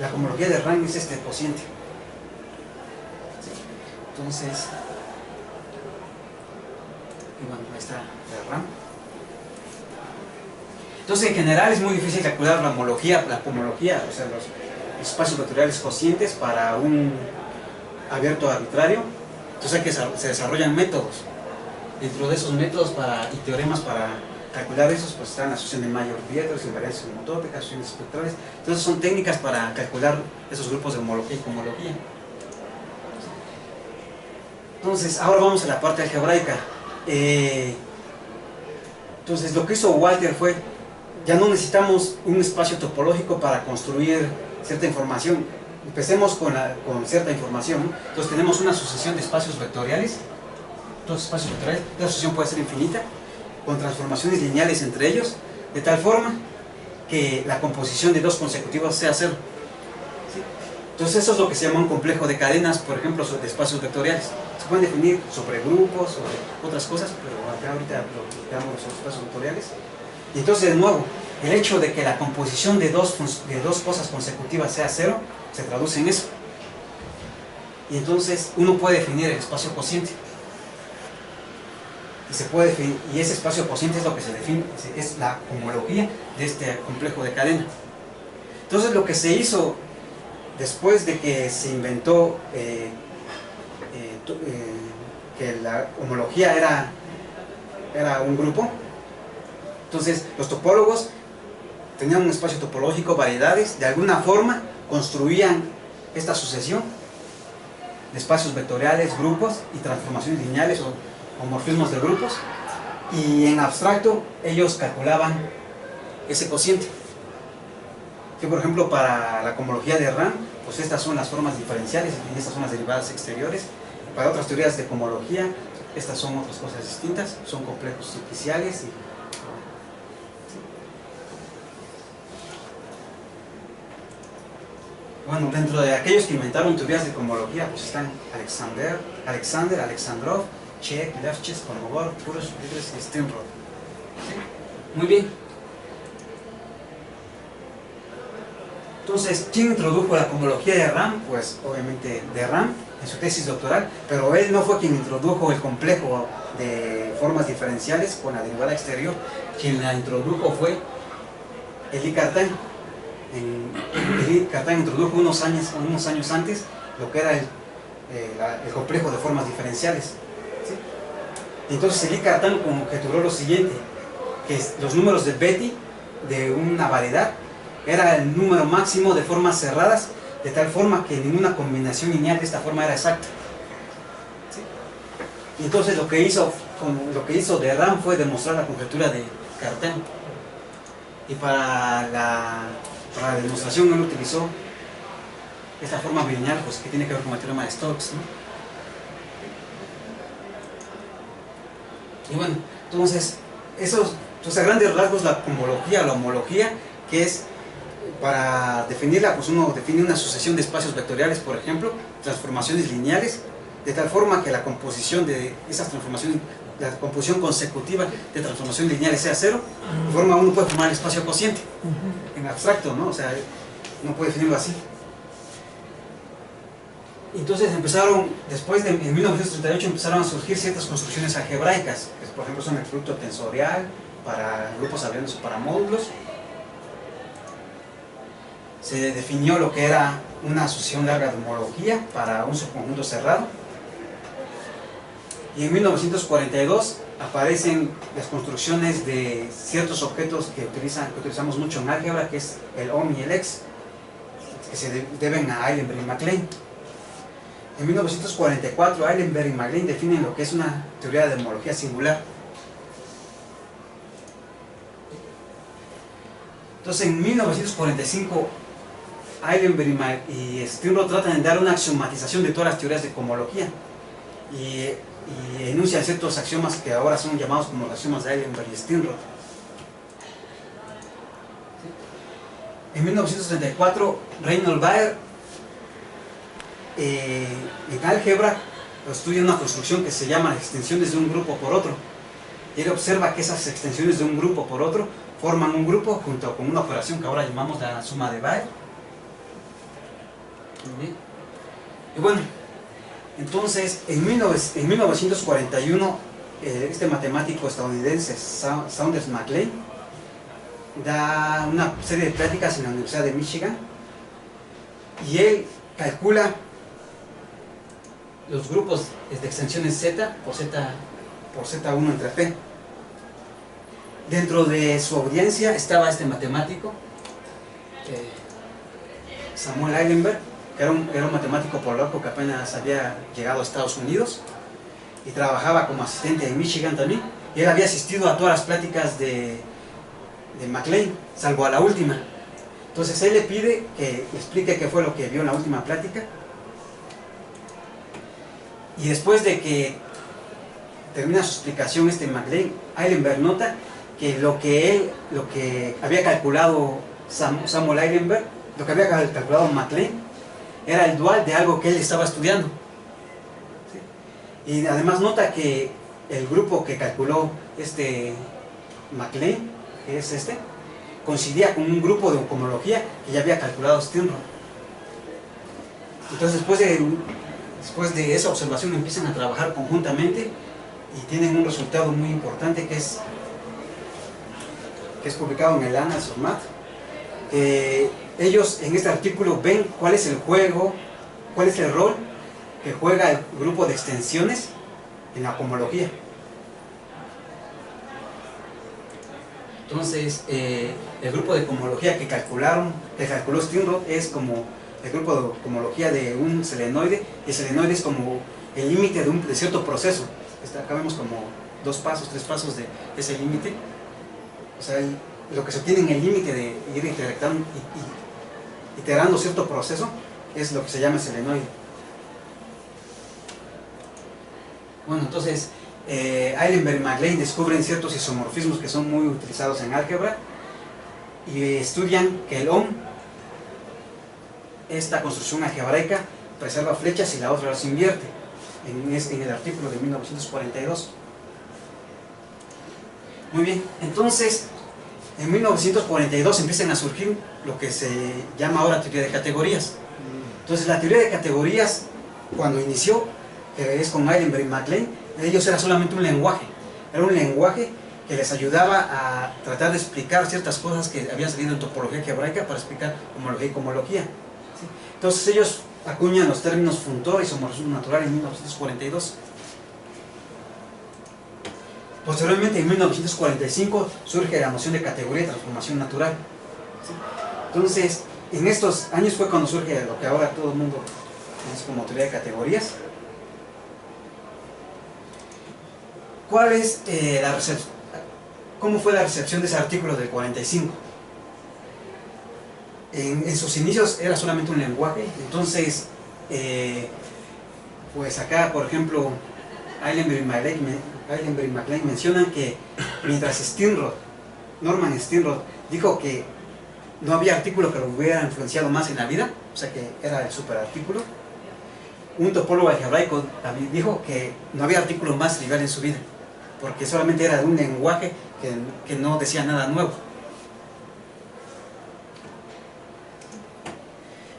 La cohomología de Rang es este cociente. Entonces, y bueno, ahí está de Rang. Entonces, en general es muy difícil calcular la cohomología, o sea, los espacios vectoriales cocientes para abierto arbitrario, entonces se desarrollan métodos. Dentro de esos métodos y teoremas para calcular esos, pues están la asociación de Mayer-Dietrich, invariantes homotópicas, asociaciones espectrales. Entonces son técnicas para calcular esos grupos de homología y cohomología. Entonces, ahora vamos a la parte algebraica. Entonces, lo que hizo Walter fue, ya no necesitamos un espacio topológico para construir cierta información. Empecemos con cierta información, ¿no? Entonces tenemos una sucesión de espacios vectoriales. Entonces, espacios vectoriales, la sucesión puede ser infinita, con transformaciones lineales entre ellos, de tal forma que la composición de dos consecutivos sea cero. ¿Sí? Entonces eso es lo que se llama un complejo de cadenas, por ejemplo, de espacios vectoriales. Se pueden definir sobre grupos, sobre otras cosas, pero acá ahorita lo que damos los espacios vectoriales. Y entonces, de nuevo, el hecho de que la composición de dos cosas consecutivas sea cero, se traduce en eso. Y entonces uno puede definir el espacio cociente. Y ese espacio cociente es lo que se define, es la homología de este complejo de cadena. Entonces lo que se hizo después de que se inventó que la homología era un grupo, entonces los topólogos tenían un espacio topológico, variedades, de alguna forma construían esta sucesión de espacios vectoriales, grupos y transformaciones lineales o morfismos de grupos, y en abstracto ellos calculaban ese cociente. Que por ejemplo para la cohomología de RAM, pues estas son las formas diferenciales y estas son las derivadas exteriores. Para otras teorías de cohomología, estas son otras cosas distintas, son complejos superficiales y bueno, dentro de aquellos que inventaron teorías de cohomología, pues están Alexander, Alexandrov, Čech, Lefschetz, Kolmogorov, Purosh, Friedrich y Steenrod. ¿Sí? Muy bien. Entonces, ¿quién introdujo la cohomología de RAM? Pues obviamente de RAM en su tesis doctoral, pero él no fue quien introdujo el complejo de formas diferenciales con la derivada exterior. Quien la introdujo fue Élie Cartan. Élie Cartan introdujo unos años antes lo que era el complejo de formas diferenciales. ¿Sí? Entonces Élie Cartan conjeturó lo siguiente, que los números de Betti de una variedad era el número máximo de formas cerradas, de tal forma que ninguna combinación lineal de esta forma era exacta. ¿Sí? Y entonces lo que hizo de RAM fue demostrar la conjetura de Cartan. Y para la demostración él utilizó esta forma bilineal, pues, que tiene que ver con el teorema de Stokes, ¿no? Y bueno, entonces a grandes rasgos la homología, que es para definirla, pues uno define una sucesión de espacios vectoriales, por ejemplo, transformaciones lineales, de tal forma que la composición de esas transformaciones, la composición consecutiva de transformaciones lineales sea cero, de forma uno puede formar el espacio cociente, en abstracto, ¿no? O sea, no puede definirlo así. Entonces en 1938 empezaron a surgir ciertas construcciones algebraicas, que por ejemplo son el producto tensorial para grupos abelianos o para módulos. Se definió lo que era una asociación larga de homología para un subconjunto cerrado. Y en 1942 aparecen las construcciones de ciertos objetos que utilizamos mucho en álgebra, que es el OM y el X, que se deben a Eilenberg y MacLane. En 1944 Eilenberg y MacLane definen lo que es una teoría de homología singular. Entonces en 1945 Eilenberg y Steenrod tratan de dar una axiomatización de todas las teorías de cohomología y enuncian ciertos axiomas que ahora son llamados como los axiomas de Eilenberg y Steenrod. En 1934 Reinhold Baer en álgebra estudia una construcción que se llama extensiones de un grupo por otro, y él observa que esas extensiones de un grupo por otro forman un grupo junto con una operación que ahora llamamos la suma de Baer. Y bueno, entonces en 1941 este matemático estadounidense Saunders Mac Lane da una serie de pláticas en la Universidad de Michigan y él calcula los grupos de extensiones Z por Z1 entre P. Dentro de su audiencia estaba este matemático, Samuel Eilenberg, que era un matemático polaco que apenas había llegado a Estados Unidos y trabajaba como asistente en Michigan también, y él había asistido a todas las pláticas de MacLane, salvo a la última. Entonces él le pide que explique qué fue lo que vio en la última plática, y después de que termina su explicación MacLane, Eilenberg nota que lo que había calculado Samuel Eilenberg, lo que había calculado MacLane, era el dual de algo que él estaba estudiando. ¿Sí? Y además nota que el grupo que calculó MacLane, que es coincidía con un grupo de homología que ya había calculado Stirnrod. Entonces después de esa observación empiezan a trabajar conjuntamente y tienen un resultado muy importante que es publicado en el Annals of Math. Ellos en este artículo ven cuál es el rol que juega el grupo de extensiones en la homología. Entonces, el grupo de homología que calculó Stirnrod es como el grupo de homología de un selenoide, y el selenoide es como el límite de cierto proceso. Acá vemos como 2 pasos, 3 pasos de ese límite. O sea, lo que se obtiene en el límite de ir iterando cierto proceso es lo que se llama selenoide. Bueno, entonces Eilenberg y MacLane descubren ciertos isomorfismos que son muy utilizados en álgebra y estudian que el ohm, esta construcción algebraica, preserva flechas y la otra las invierte, en el artículo de 1942. Muy bien, entonces en 1942 empiezan a surgir lo que se llama ahora teoría de categorías. Entonces la teoría de categorías, cuando inició, que es con Eilenberg y MacLane, ellos era solamente un lenguaje. Era un lenguaje que les ayudaba a tratar de explicar ciertas cosas que habían salido en topología algebraica para explicar homología y cohomología. ¿Sí? Entonces ellos acuñan los términos funtor y isomorfismo natural en 1942. Posteriormente, en 1945, surge la noción de categoría y transformación natural. ¿Sí? Entonces, en estos años fue cuando surge lo que ahora todo el mundo conoce como teoría de categorías. ¿Cuál es cómo fue la recepción de ese artículo del 45? En sus inicios era solamente un lenguaje. Entonces, pues acá, por ejemplo, Eilenberg y MacLane mencionan que mientras Norman Stirnrod dijo que no había artículo que lo hubiera influenciado más en la vida, o sea que era el superartículo, un topólogo algebraico también dijo que no había artículo más trivial en su vida, porque solamente era de un lenguaje que no decía nada nuevo.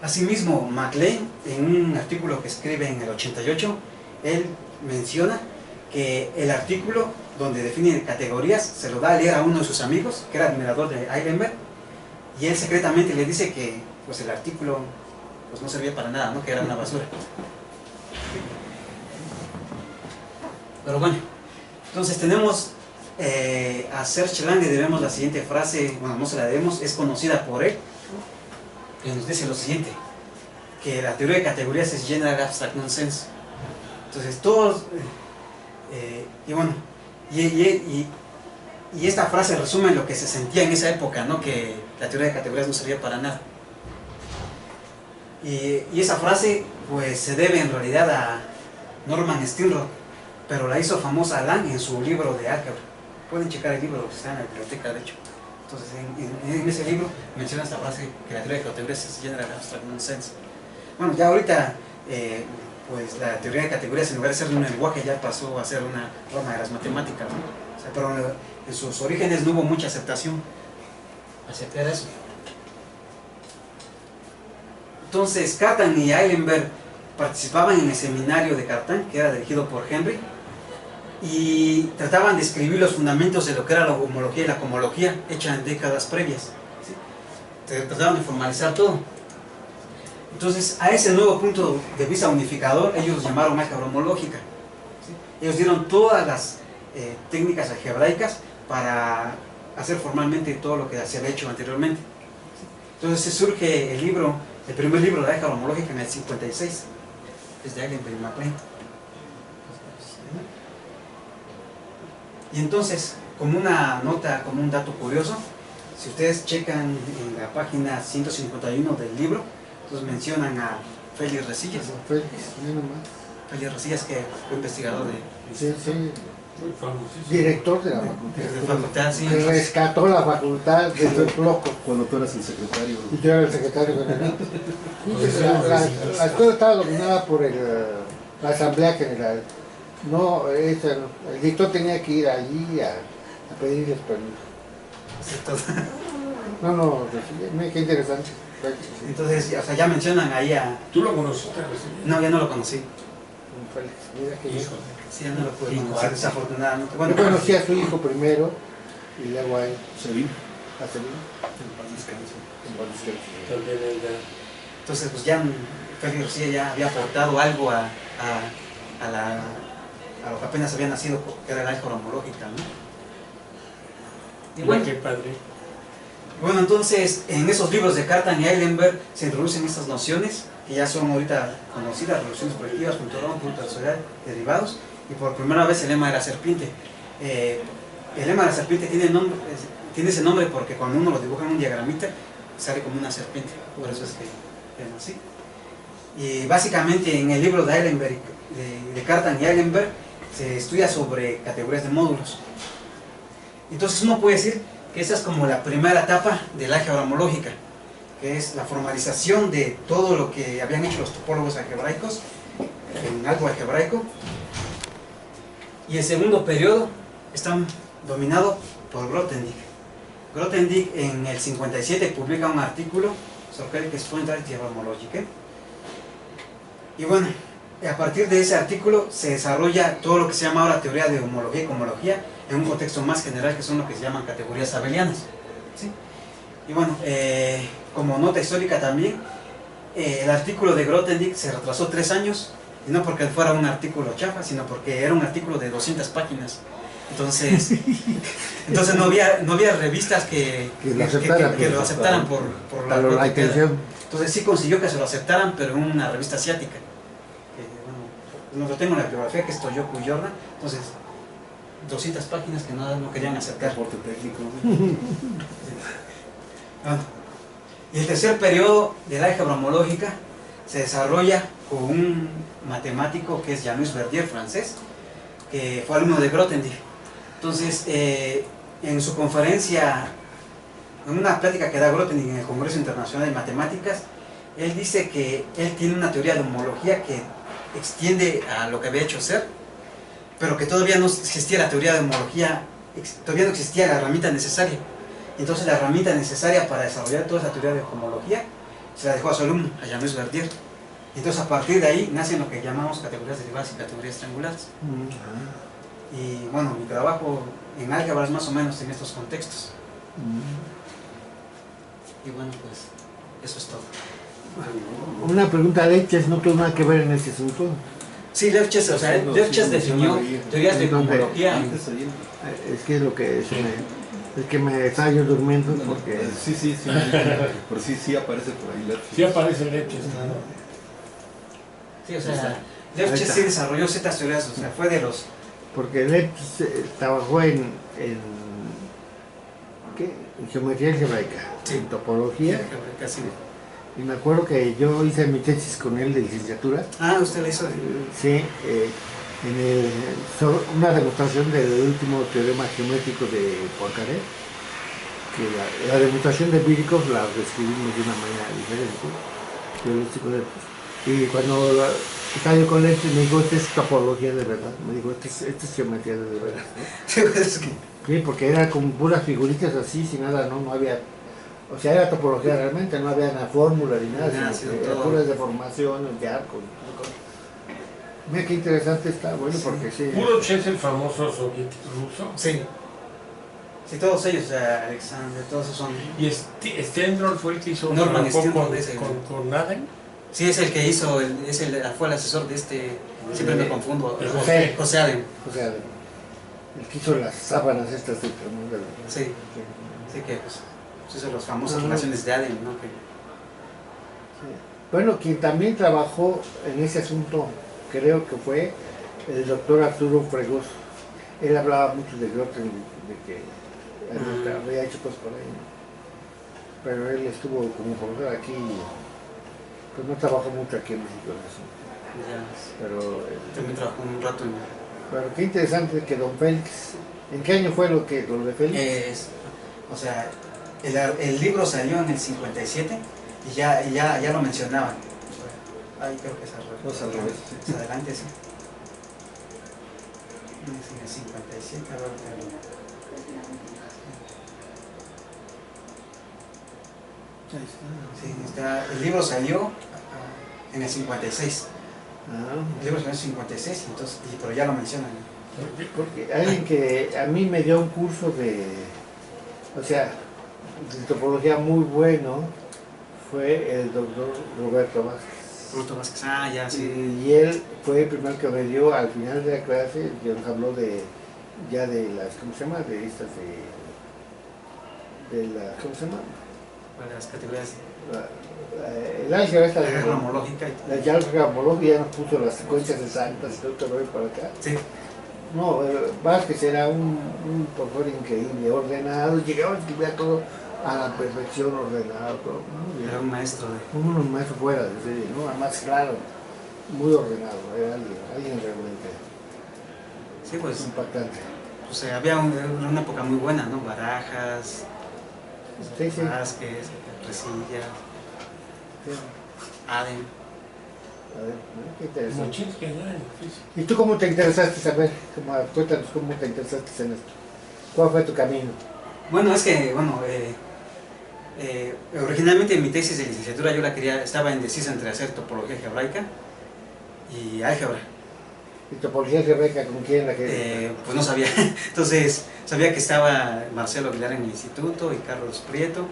Asimismo, MacLane, en un artículo que escribe en el 88, él menciona que el artículo donde define categorías se lo da a leer a uno de sus amigos, que era admirador de Eilenberg, y él secretamente le dice que pues, el artículo pues, no servía para nada, ¿no? Que era una basura. Pero bueno, entonces tenemos a Serge Lang, le debemos la siguiente frase, bueno, no se la debemos, es conocida por él, que nos dice lo siguiente, que la teoría de categorías es General Abstract Nonsense. Entonces todos, y bueno, y esta frase resume lo que se sentía en esa época, ¿no? Que la teoría de categorías no servía para nada. Y esa frase pues se debe en realidad a Norman Stirnrod, pero la hizo famosa Lang en su libro de álgebra. Pueden checar el libro, está en la biblioteca de hecho. Entonces en ese libro menciona esta frase, que la teoría de categorías es General Abstract Nonsense. Bueno, ya ahorita pues la teoría de categorías, en lugar de ser un lenguaje, ya pasó a ser una rama de las matemáticas, ¿no? O sea, pero en sus orígenes no hubo mucha aceptación hacia eso. Entonces Cartan y Eilenberg participaban en el seminario de Cartan, que era dirigido por Henry, y trataban de escribir los fundamentos de lo que era la homología y la cohomología hecha en décadas previas, ¿sí? Trataban de formalizar todo. Entonces, a ese nuevo punto de vista unificador, ellos llamaron álgebra homológica. ¿Sí? Ellos dieron todas las técnicas algebraicas para hacer formalmente todo lo que se había hecho anteriormente. Entonces surge el primer libro de álgebra homológica en el 56, es de Eilenberg y MacLean. Y entonces, como una nota, como un dato curioso, si ustedes checan en la página 151 del libro, entonces mencionan a Félix Resillas. Félix, mira nomás. Félix Resillas, que fue investigador de... Sí, sí. Muy famosísimo. Director de la facultad. de facultad, sí. Que rescató la facultad de los locos. Cuando tú eras el secretario. Y yo era el secretario general. La escuela estaba dominada por la Asamblea General. No, el director tenía que ir allí a pedirles permiso. No, mira qué interesante. Entonces, o sea, ya mencionan ahí a... ¿Tú lo conociste? No, ya no lo conocí. Félix, mira qué hijo. Sí, ya no lo pude conocer, desafortunadamente. Yo conocí a su hijo primero y luego a él. Sevilla. A Sevilla. En paz descanse. También él ya. Entonces, pues ya Félix Resillas ya había aportado algo a lo que apenas había nacido, que era la álgebra homológica, ¿no? Y bueno, Qué padre. bueno, entonces, en esos libros de Cartan y Eilenberg se introducen estas nociones que ya son ahorita conocidas: relaciones proyectivas, punto punto de sociedad, derivados, y por primera vez el lema de la serpiente. El lema de la serpiente tiene ese nombre porque cuando uno lo dibuja en un diagramita sale como una serpiente, por eso es que es así. Y básicamente en el libro de Eilenberg, de Cartan y Eilenberg, se estudia sobre categorías de módulos. Entonces uno puede decir que esa es como la primera etapa de la álgebra homológica, que es la formalización de todo lo que habían hecho los topólogos algebraicos en algo algebraico. Y el segundo periodo está dominado por Grothendieck. Grothendieck en el 57 publica un artículo sobre el Álgebra homológica. Y bueno, a partir de ese artículo se desarrolla todo lo que se llama ahora teoría de homología y cohomología en un contexto más general, que son lo que se llaman categorías abelianas. ¿Sí? Y bueno, como nota histórica también, el artículo de Grothendieck se retrasó 3 años, y no porque fuera un artículo chafa, sino porque era un artículo de 200 páginas. Entonces no había revistas que lo aceptaran por la intención. Entonces sí consiguió que se lo aceptaran, pero en una revista asiática. Bueno, lo tengo en la bibliografía, que es Toyoku y Jordan. Entonces, 200 páginas que no querían aceptar. Reporte técnico. Y el tercer periodo de la álgebra homológica se desarrolla con un matemático que es Janusz Verdier, francés, que fue alumno de Grothendieck. Entonces, en su conferencia, en una plática que da Grothendieck en el Congreso Internacional de Matemáticas, él dice que él tiene una teoría de homología que extiende a lo que había hecho Ser, pero que todavía no existía la teoría de homología, todavía no existía la herramienta necesaria. Entonces la herramienta necesaria para desarrollar toda esa teoría de homología se la dejó a su alumno, a Janusz Verdier. Entonces a partir de ahí nacen lo que llamamos categorías derivadas y categorías triangulares. Y bueno, mi trabajo en álgebra es más o menos en estos contextos. Y bueno, pues eso es todo. Una pregunta, Leuchez no tuvo nada que ver en este asunto. Sí, Leuchez, o sea, Leuchez definió teorías de homología. Es que es lo que es que me estaba yo durmiendo porque... Sí. Pero sí aparece por ahí Leuchez. Sí aparece Leuchez, ¿no? Sí, o sea, Leuchez sí desarrolló ciertas teorías, o sea, fue de los... Porque Leuchez trabajó en geometría algebraica, en topología. Casi. Y me acuerdo que yo hice mi tesis con él de licenciatura. Ah, usted la hizo. Sí, una demostración del último teorema geométrico de Poincaré, que la demostración de Birkhoff la describimos de una manera diferente. Yo lo hice con él. Y cuando estaba yo con él, me dijo, esta es topología de verdad. Me dijo, esta es geometría de verdad. Sí, porque era con puras figuritas así, sin nada, no había... O sea, era topología realmente, no había una fórmula ni nada, era puras deformaciones de arcos. Mira qué interesante está, bueno, porque sí. Puroch es el famoso soviético ruso. Sí. Sí, todos ellos, o sea, Alexander, todos esos son... Y Stendrol fue el que hizo Norman un poco Stendrol ese, con Naden. Sí, es el que hizo, fue el asesor de siempre me confundo, de José Allen. O sea, el que hizo las sábanas estas de Sí, sí que pues hizo las famosas Ajá. relaciones de Allen, ¿no? Que, Bueno, quien también trabajó en ese asunto, creo que fue el doctor Arturo Fregoso. Él hablaba mucho de Grothendieck, de que había hecho cosas por ahí, ¿no? Pero él estuvo como profesor aquí, pues no trabajó mucho aquí en México en eso. ya, también trabajó un rato en... Pero qué interesante que don Félix, ¿en qué año fue lo de Félix? O sea, el libro salió en el 57 y ya lo mencionaban. Ahí creo que es al revés. No, es al revés, sí. Es adelante, sí. Es en el 57, a ver, sí, el libro salió en el 56. Ah, El libro salió en el 56, entonces, pero ya lo mencionan. porque alguien que a mí me dio un curso o sea, de topología muy bueno, fue el doctor Roberto Vázquez. Roberto Vázquez, ya, sí. Y él fue el primero que me dio al final de la clase, que nos habló de las, ¿cómo se llama? De estas ¿cómo se llama? Para las categorías El álgebra esta de la guerra homológica. la álgebra homológica ya nos puso las secuencias exactas y todo el rollo para acá. Sí. No, Vázquez era un profesor increíble, ordenado, llegaba a escribir todo a la perfección, ordenado, todo muy bien. Era un maestro de... Un maestro fuera de serie, ¿no? Además, claro, muy ordenado, era alguien realmente Sí, pues, impactante. o sea, había una época muy buena, ¿no? Barajas, Sí, sí. Vázquez, Resillas, Sí. Aden. A ver, qué interesante. Muchísimo, ¿no? ¿Y tú cómo te interesaste, saber? Cuéntanos cómo te interesaste en esto. ¿Cuál fue tu camino? Bueno, es que, originalmente en mi tesis de licenciatura yo estaba indecisa entre hacer topología algebraica y álgebra. ¿Y topología algebraica con quién la que? Pues no sabía. Entonces, sabía que estaba Marcelo Aguilar en el instituto y Carlos Prieto,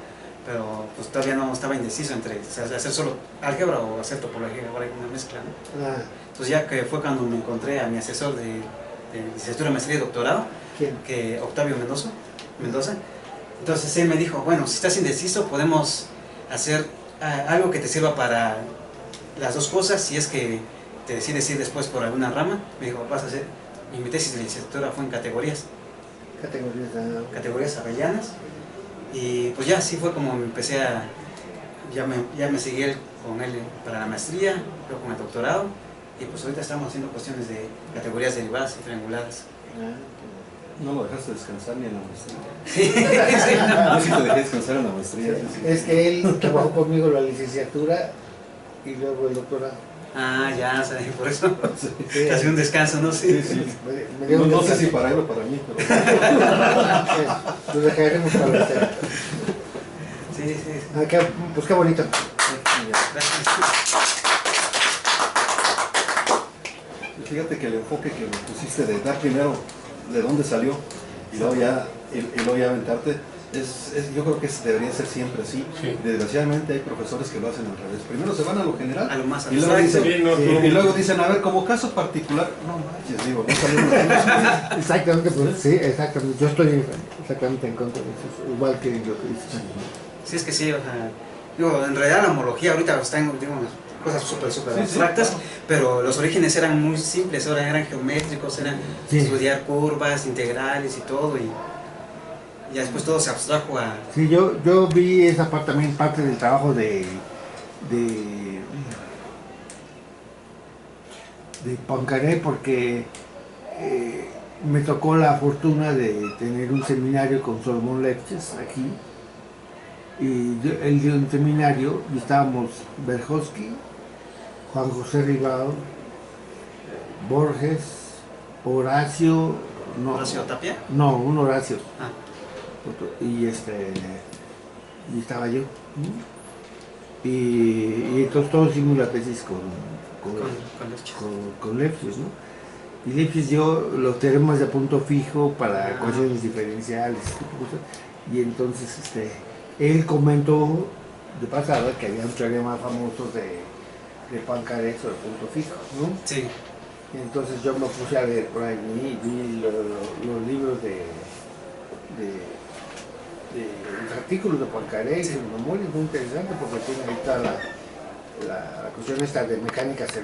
pero pues todavía no estaba indeciso entre hacer solo álgebra o hacer topología algebraica, una mezcla, ¿no? Ah, Entonces ya que fue cuando me encontré a mi asesor de licenciatura, maestría y doctorado, ¿quién? que Octavio Mendoza. Entonces él me dijo, bueno, si estás indeciso podemos hacer algo que te sirva para las dos cosas, si es que te decides ir después por alguna rama. Me dijo, vas a hacer, y mi tesis de licenciatura fue en categorías Categorías. avellanas, y pues ya así fue como empecé ya me seguí con él para la maestría, luego con el doctorado, y pues ahorita estamos haciendo cuestiones de categorías derivadas y triangulares. No lo dejaste descansar ni en la maestría. Sí, Yo sí te dejé descansar en la maestría. Sí, sí. Es que él trabajó conmigo la licenciatura y luego el doctorado. ya, o sea, por eso Sí. casi un descanso, ¿no? Sí, sí. Me dio No, un no sé descanso. si para él o para mí, pero Lo dejaremos para la serie. Sí. Pues qué bonito. Gracias. fíjate que el enfoque que me pusiste de dar primero de dónde salió y luego ya aventarte, yo creo que debería ser siempre así. Sí. Desgraciadamente hay profesores que lo hacen al revés. Primero se van a lo general A lo más y luego abstracto. dicen, Sí, y luego dicen, a ver, como caso particular, no manches, digo, no salimos de eso. Exactamente, pues sí, exactamente. Yo estoy exactamente en contra de eso, igual que lo que dices. Sí, es que sí, o sea, digo, en realidad la homología ahorita está en cosas súper Sí, abstractas, sí. pero los orígenes eran muy simples, ahora eran geométricos, eran Sí. estudiar curvas, integrales y todo, y ya después todo se abstrajo a... Sí, yo vi esa parte también, parte del trabajo de Poincaré, porque me tocó la fortuna de tener un seminario con Solomon Lepches aquí, y él dio un seminario y estábamos Berjowski, Juan José Ribao, Borges, Horacio, Horacio Tapia. no, un Horacio, Ah, y estaba yo, y entonces todos hicimos la tesis con los chicos. con Lepsius, ¿no? Y Lepsius dio los teoremas de punto fijo para ecuaciones diferenciales, ese tipo de cosas. Y entonces él comentó de pasada que había un teorema famoso de Poincaré sobre punto fijo, ¿no? Sí. Y entonces yo me puse a leer por ahí, vi los libros los artículos de Poincaré, y Sí. son muy interesantes porque tiene ahí toda la cuestión esta de mecánica cerebral.